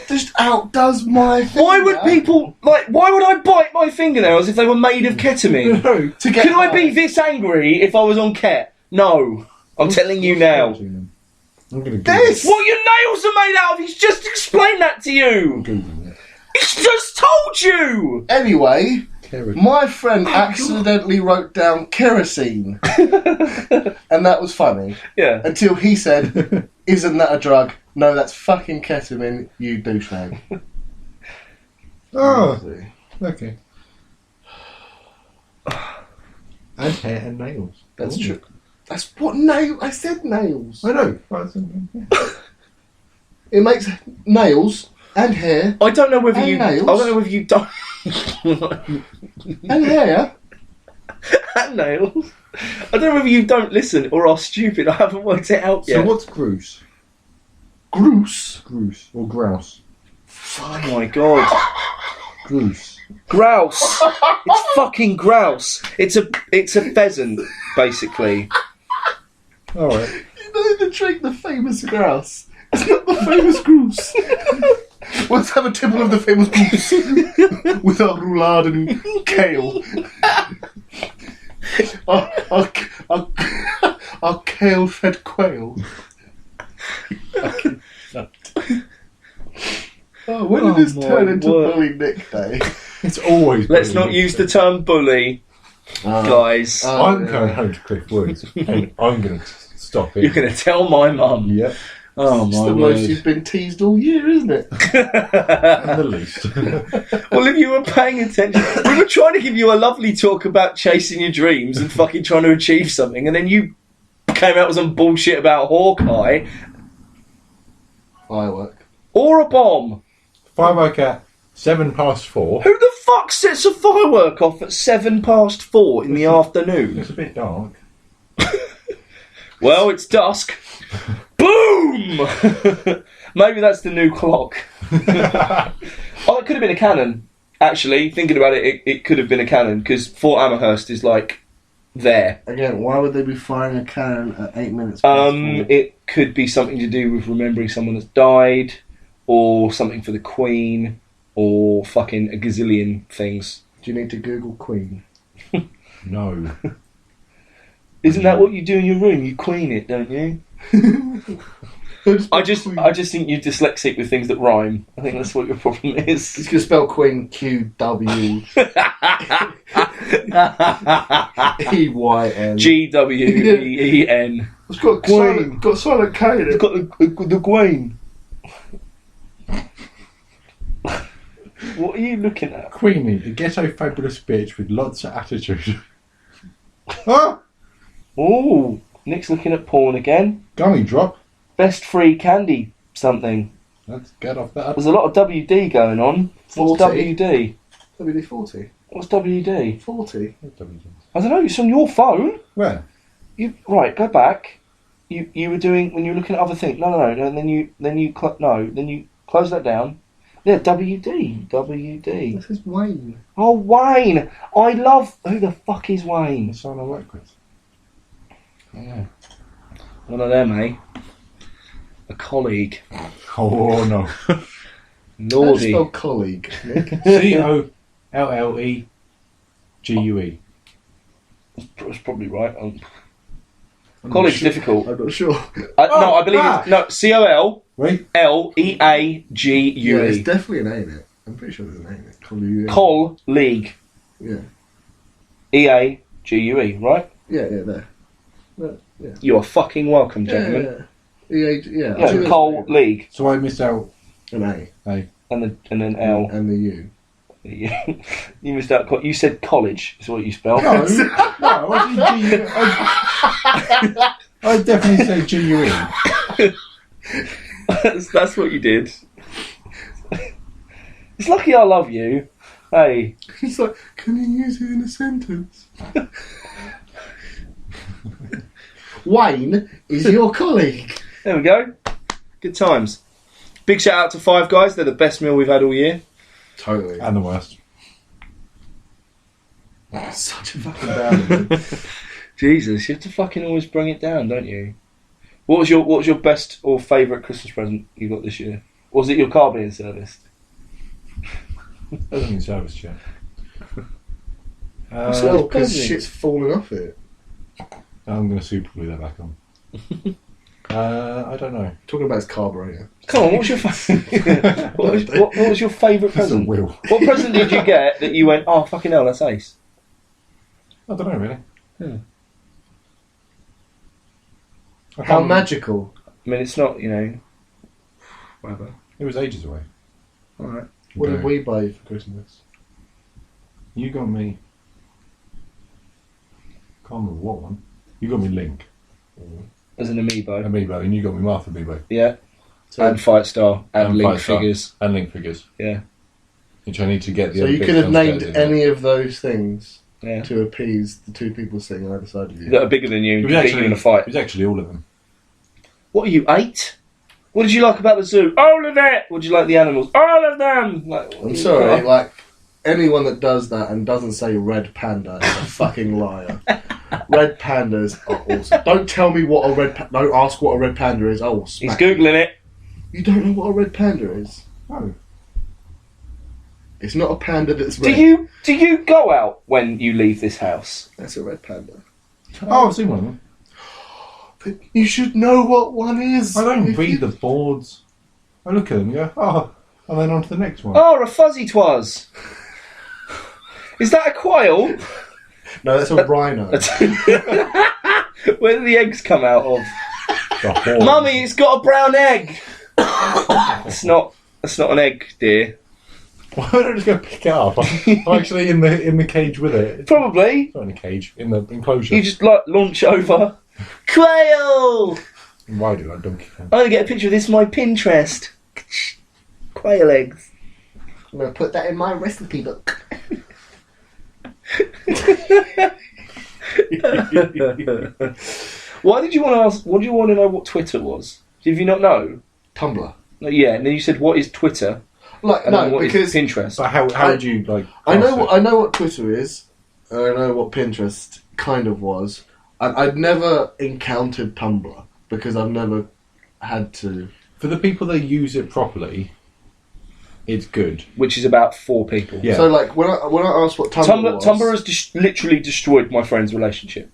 C: just outdoes my finger.
B: Why would people why would I bite my fingernails if they were made of ketamine?
C: No, to get
B: Could I
C: high.
B: be this angry if I was on ket? No. I'm telling you now.
A: I'm going to
C: This!
B: What your nails are made out of? He's just explained that to you. He's just told you.
C: Anyway, my friend
B: Oh,
C: accidentally wrote down kerosene. And that was funny.
B: Yeah.
C: Until he said, isn't that a drug? No, that's fucking ketamine, you douchebag.
A: Oh, okay. And hair and nails.
C: That's true. That's what nail. I said nails.
A: I know.
C: It makes nails and hair
B: I don't know whether
C: And
B: you.
C: nails.
B: I don't know whether you don't.
C: and hair.
B: And nails. I don't know whether you don't listen or are stupid. I haven't worked it out
A: So
B: yet.
A: what's grouse?
C: Grouse.
A: Grouse or grouse?
B: Oh my god.
A: Grouse.
B: Grouse. It's fucking grouse. It's a pheasant, basically.
A: All right.
C: You know the drink, the famous grouse. It's not the famous goose. Let's have a tipple of the famous goose with our roulade and kale. Our kale-fed quail. Oh, when did this
B: my
C: turn into
B: word.
C: Bully Nick Day?
A: It's always.
B: Let's not use the term bully, guys.
A: I'm going home to Cliff Woods, and I'm going to stop it.
B: You're going to tell my mum.
A: Yep.
B: Oh
C: It's
B: my
C: the
B: word.
C: most you've been teased all year, isn't it?
A: And the least.
B: Well, if you were paying attention, we were trying to give you a lovely talk about chasing your dreams and fucking trying to achieve something, and then you came out with some bullshit about Hawkeye
C: Firework.
B: or a bomb.
A: Firework at 4:07.
B: Who the fuck sets a firework off at 4:07 in the afternoon?
A: It's a bit dark.
B: Well, it's dusk. Boom! Maybe that's the new clock. Oh, it could have been a cannon. Actually, thinking about it, it could have been a cannon, because Fort Amherst is, there.
C: Again, why would they be firing a cannon at 8 minutes past 4?
B: It could be something to do with remembering someone that's died, or something for the Queen, or fucking a gazillion things.
C: Do you need to Google Queen?
A: No.
B: Isn't that what you do in your room? You queen it, don't you? I just think you're dyslexic with things that rhyme. I think that's what your problem is.
C: He's going to spell Queen Q-W. E-Y-N.
B: Gween.
C: It's got
B: Queen.
C: silent K in it.
B: It's got the Queen. What are you looking at?
A: Queenie, the ghetto fabulous bitch with lots of attitude. Ah!
B: Oh, Nick's looking at porn again.
A: Gummy drop.
B: Best free candy something.
A: Let's get off that.
B: There's a lot of WD going on.
C: 40.
B: What's WD?
C: WD-40.
B: What's WD?
C: 40.
B: I don't know. It's on your phone.
A: Where?
B: Right. Go back. You were doing when you were looking at other things. No. And then you close that down. Yeah, WD.
C: This is Wayne.
B: Oh, Wayne. I love. Who the fuck is Wayne?
A: The son I work with. Yeah.
B: One of them, eh? A colleague.
A: Oh no.
C: How do you
B: Naughty.
C: spell colleague, Nick?
A: COLLEGUE.
B: That's probably right. Colleague's difficult.
C: I'm not sure.
B: No, I believe it's COLLEAGUE.
A: Wait.
C: Yeah, there's definitely an A in it. I'm pretty sure there's an A in it.
B: Colleague.
C: Yeah.
B: EAGUE, right?
C: Yeah, there. Yeah.
B: You are fucking welcome, gentlemen.
C: Yeah.
B: Colleague.
A: So I missed out
C: An A.
B: And an L.
C: And the U.
B: You missed out. You said college is what you spelled.
A: No, I said GUE. I definitely say GUE.
B: That's what you did. It's lucky I love you. Hey.
C: It's like, can you use it in a sentence? Wayne is your colleague.
B: There we go. Good times. Big shout out to Five Guys. They're the best meal we've had all year.
C: Totally.
A: And the worst.
C: Such a fucking bad.
B: Jesus, you have to fucking always bring it down, don't you? What was your best or favourite Christmas present you got this year? Or was it your car being serviced?
A: Hasn't been serviced yet.
C: Well, because shit's falling off it.
A: I'm going to super glue that back on. I don't know.
C: Talking about his carburetor.
B: Come on, what was your favourite present?
A: Wheel.
B: What present did you get that you went, oh fucking hell, that's ace?
A: I don't know really.
B: Yeah.
C: How magical.
B: I mean, it's not, whatever.
A: It was ages away.
B: Alright.
C: What did we buy you for Christmas?
A: You got me. Can't remember what one. You got me Link.
B: As an amiibo.
A: Amiibo, and you got me Martha Amiibo.
B: Yeah.
C: So,
B: And Fight Star. And Link
A: Fight Star.
B: figures.
A: And Link figures.
B: Yeah.
A: Which I need to get the
C: so
A: other
C: you
A: bits
C: could have named
A: downstairs,
C: any of those things
B: Yeah.
C: to appease the two people sitting either side of you.
B: That are bigger than you.
A: It was
B: Beat you
A: actually
B: in a fight.
A: It was actually all of them.
B: What are you, 8? What did you like about the zoo? All of it! What did you like the animals? All of them!
C: I'm sorry, like, anyone that does that and doesn't say red panda is a fucking liar. Red pandas are awesome. Don't tell me what a don't ask what a red panda is. Oh,
B: He's Googling it.
C: You don't know what a red panda is?
A: Oh.
C: It's not a panda that's red.
B: Do you go out when you leave this house?
C: That's a red panda.
A: Oh, I've seen one of them.
C: But you should know what one is.
A: I don't read the boards. I look at them and go, oh, and then on to the next one.
B: Oh, a fuzzy twas. Is that a quail?
C: No, that's a rhino.
B: Where do the eggs come out of?
A: The horn.
B: Mummy, it's got a brown egg. It's not an egg, dear.
A: Why don't I just go pick it up? I'm actually in the cage with it.
B: Probably.
A: It's not in a cage, in the enclosure.
B: You just launch over. Quail!
A: Ride it like Donkey Kong.
B: I'm going to get a picture of this on my Pinterest. Quail eggs.
C: I'm going to put that in my recipe book.
B: Why did you want to ask? What do you want to know what Twitter was? Did you not know?
C: Tumblr.
B: No, yeah, and then you said, "What is Twitter?"
C: Like
B: And then
C: no,
B: what is
C: because
B: Pinterest.
A: But how would you like?
C: I know what Twitter is. And I know what Pinterest kind of was. And I'd never encountered Tumblr because I've never had to.
A: For the people that use it properly, it's good.
B: Which is about 4 people.
A: Yeah.
C: So like when I asked what Tumblr was,
B: Tumblr has literally destroyed my friend's relationship.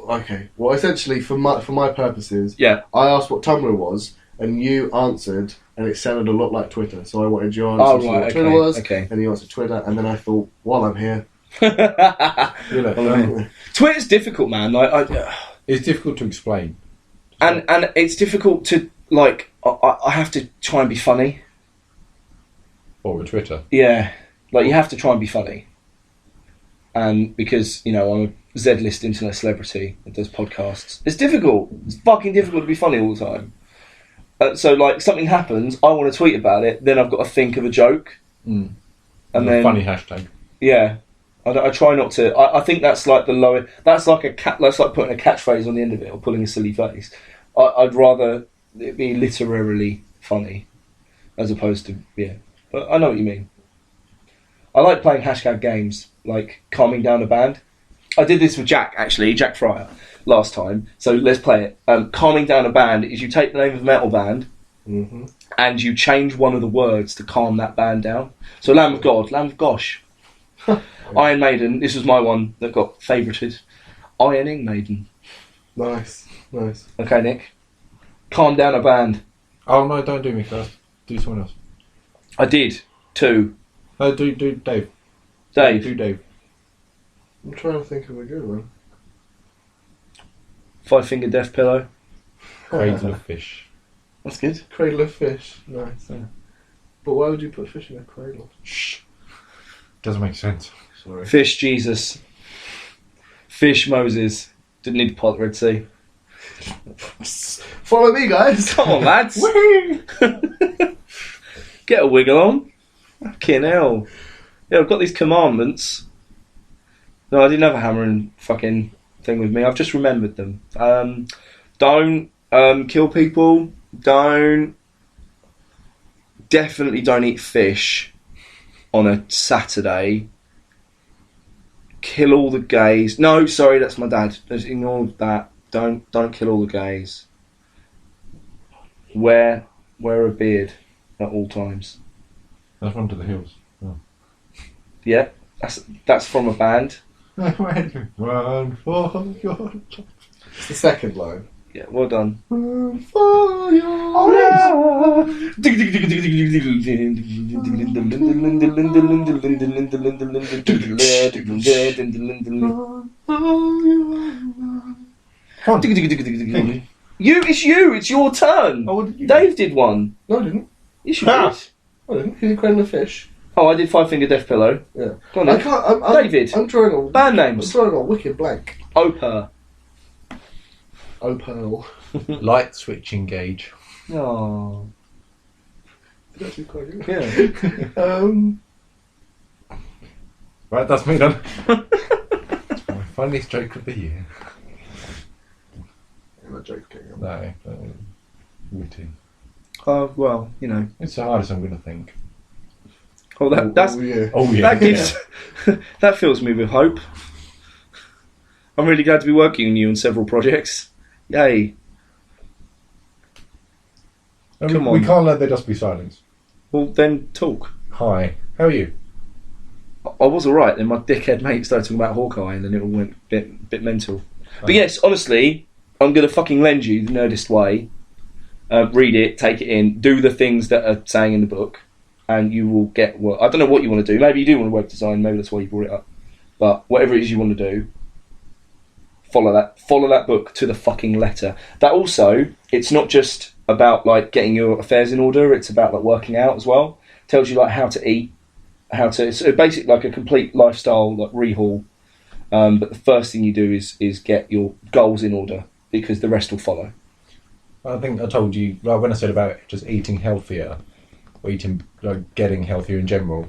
C: Okay. Well, essentially, for my purposes,
B: Yeah.
C: I asked what Tumblr was, and you answered, and it sounded a lot like Twitter. So I wanted your answer to what Twitter was, and you answered Twitter, and then I thought, while I'm here,
B: Twitter's difficult, man.
A: It's difficult to explain,
B: and it's difficult to I have to try and be funny.
A: Or with Twitter.
B: Yeah, you have to try and be funny, and because I'm a Z-list internet celebrity that does podcasts, it's difficult. It's fucking difficult to be funny all the time. So, like, something happens, I want to tweet about it, then I've got to think of a joke.
A: And
B: then
A: funny hashtag.
B: Yeah. I try not to. I think that's like the lower. That's like that's like putting a catchphrase on the end of it or pulling a silly face. I'd rather it be literarily funny, as opposed to But I know what you mean. I like playing hashtag games, like calming down a band. I did this with Jack Fryer, last time. So let's play it. Calming down a band is you take the name of a metal band and you change one of the words to calm that band down. So Lamb of God, Lamb of Gosh. Iron Maiden, this was my one that got favourited. Ironing Maiden.
C: Nice.
B: Okay, Nick. Calm down a band.
A: Oh no, don't do me first. Do someone else.
B: I did. 2.
A: No, do Dave.
B: Dave.
A: Do Dave.
C: I'm trying to think of a good one.
B: 5 Finger Death Pillow.
A: Cradle of Fish.
B: That's good.
C: Cradle of Fish. Nice.
B: Yeah.
C: But why would you put fish in a cradle?
A: Shh. Doesn't make sense.
C: Sorry.
B: Fish Jesus. Fish Moses. Didn't need to part the Red Sea.
C: Follow me, guys.
B: Come on, lads. Get a wiggle on. Fucking hell. Yeah, I've got these commandments. No, I didn't have a hammer and fucking thing with me. I've just remembered them. Don't kill people. Definitely don't eat fish on a Saturday. Kill all the gays. No, sorry, that's my dad. Just ignore that. Don't kill all the gays. Wear a beard at all times.
A: That's Run to the Hills. Oh.
B: Yeah, that's from a band.
A: Run for your...
C: It's the second line.
B: Yeah, well done.
C: Run for your
B: It's your turn.
C: Oh, what did you
B: Dave did one.
C: No, I didn't.
B: Yes, you did.
C: I didn't. Who did Cradle of Fish?
B: Oh, I did 5 Finger Death Pillow.
C: Yeah.
B: Go on,
C: I
B: then.
C: can't.
B: David.
C: I'm drawing a
B: Band
C: I'm
B: names.
C: drawing a wicked blank.
B: Oper.
C: Opal.
A: Light switch engage.
B: Oh.
C: That's actually quite good.
B: Yeah.
A: Right, that's me done. My funniest joke of the year.
C: That joke's getting on.
A: No, witty.
B: Well, you know.
A: It's the hardest I'm going to think.
B: Oh, that's.
C: Yeah.
A: Oh yeah.
B: That gives. That fills me with hope. I'm really glad to be working with you on several projects. Yay. Come on.
A: We can't let there just be silence.
B: Well, then talk.
A: Hi. How are you?
B: I was alright, then my dickhead mate started talking about Hawkeye and then it all went a bit mental. But yes, honestly, I'm going to fucking lend you the Nerdist way. Read it, take it in, do the things that are saying in the book, and you will get what... I don't know what you want to do. Maybe you do want to web design, maybe that's why you brought it up. But whatever it is you want to do, follow that book to the fucking letter. That also, it's not just about like getting your affairs in order, it's about like working out as well. It tells you like how to eat, it's basically like a complete lifestyle like rehaul. But the first thing you do is get your goals in order, because the rest will follow.
A: I think I told you, like when I said about just eating healthier, or eating, like getting healthier in general.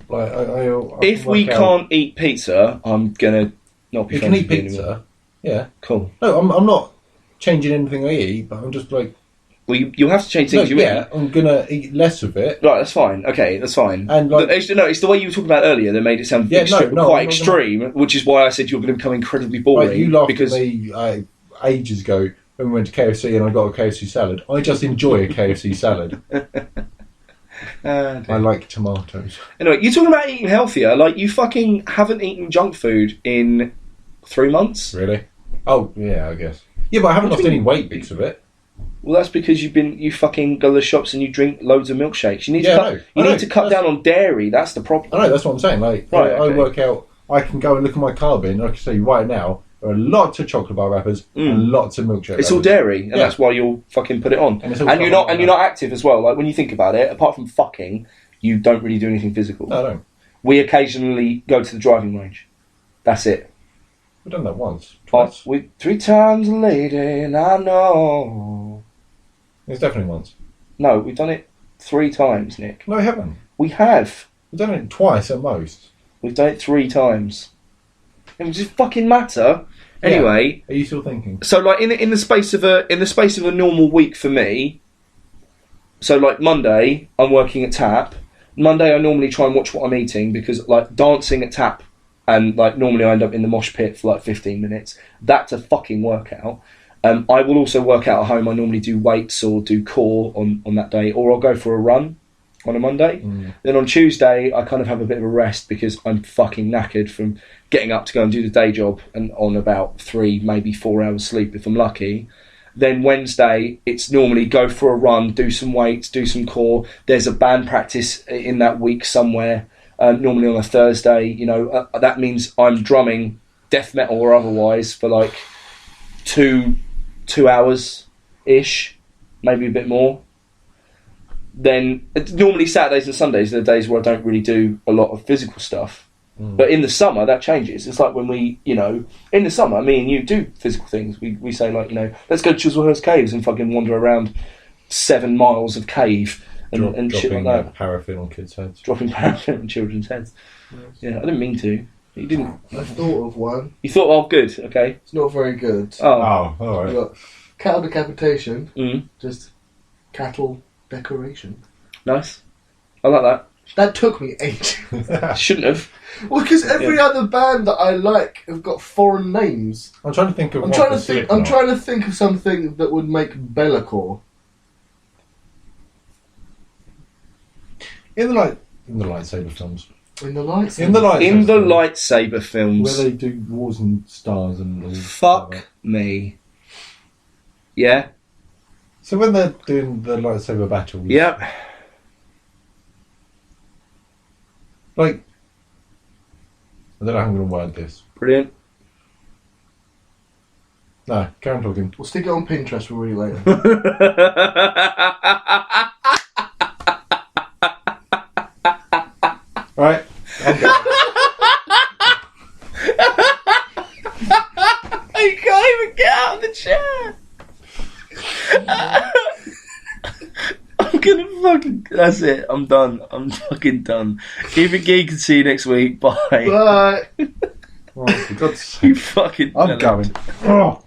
B: If we can't eat pizza, I'm gonna not be.
A: You can eat pizza. Anymore. Yeah.
B: Cool.
A: No, I'm not changing anything I eat, but I'm just like.
B: Well, you'll have to change things you eat.
A: Yeah, I'm gonna eat less of it.
B: Right, that's fine. Okay, that's fine.
A: And like,
B: it's the way you were talking about earlier that made it sound quite extreme, which is why I said you're going to become incredibly boring.
A: Right, you laughed at me ages ago when we went to KFC and I got a KFC salad. I just enjoy a KFC salad. I like tomatoes.
B: Anyway, you're talking about eating healthier. Like, you fucking haven't eaten junk food in 3 months.
A: Really? Oh, yeah, I guess. Yeah, but I haven't lost any weight because of it.
B: Well, that's because you fucking go to the shops and you drink loads of milkshakes. You need to cut down on dairy. That's the problem.
A: I know, that's what I'm saying. Like, right, I work out, I can go and look at my carb bin, and I can say right now, there are lots of chocolate bar wrappers and lots of milkshake
B: It's all dairy, and that's why you'll fucking put it on. And you're not active as well. Like, when you think about it, apart from fucking, you don't really do anything physical.
A: No, I don't.
B: We occasionally go to the driving range. That's it.
A: We've done that once.
B: Twice. 3 times a lady, and I know.
A: It's definitely once.
B: No, we've done it 3 times, Nick.
A: No, we haven't.
B: We have.
A: We've done it twice at most.
B: We've done it 3 times. It does fucking matter. Anyway,
A: are you still thinking?
B: So like in the space of a normal week for me. So like Monday, I'm working at Tap. Monday, I normally try and watch what I'm eating because like dancing at Tap, and like normally I end up in the mosh pit for like 15 minutes. That's a fucking workout. I will also work out at home. I normally do weights or do core on that day, or I'll go for a run on a Monday. Then on Tuesday, I kind of have a bit of a rest because I'm fucking knackered from getting up to go and do the day job and on about 3, maybe 4 hours sleep if I'm lucky. Then Wednesday, it's normally go for a run, do some weights, do some core. There's a band practice in that week somewhere, normally on a Thursday. You know, that means I'm drumming death metal or otherwise for like 2 hours-ish, maybe a bit more. Then normally Saturdays and Sundays are the days where I don't really do a lot of physical stuff. But in the summer that changes. It's like when we, you know, in the summer me and you do physical things. We say like, you know, let's go to Chislehurst Caves and fucking wander around 7 miles of cave and shit like that.
A: Paraffin on kids' heads.
B: Dropping paraffin on children's heads. Yes. Yeah, I didn't mean to. You didn't.
C: I thought of one.
B: You thought, oh, good, okay.
C: It's not very good.
B: Oh,
A: all right.
C: You got cattle decapitation. Just cattle decoration.
B: Nice. I like that.
C: That took me ages.
B: Shouldn't have.
C: Well, because every other band that I like have got foreign names.
A: I'm trying to think of.
C: I'm trying to think of something that would make Bellacore.
A: In the lightsaber films.
C: In the lightsaber.
B: In the lightsaber films.
A: Where they do wars and stars and all.
B: Fuck me. Yeah.
A: So when they're doing the lightsaber battles.
B: Yep.
A: Like, I don't know how I'm going to word this.
B: Brilliant.
A: No, carry on talking.
C: We'll stick it on Pinterest for you later.
A: Right.
B: You can't even get out of the chair. I'm gonna fucking. That's it. I'm done. I'm fucking done. Keep it geek and see you next week. Bye.
C: Bye.
A: Oh, for God's sake.
B: You fucking.
A: I'm going. Oh.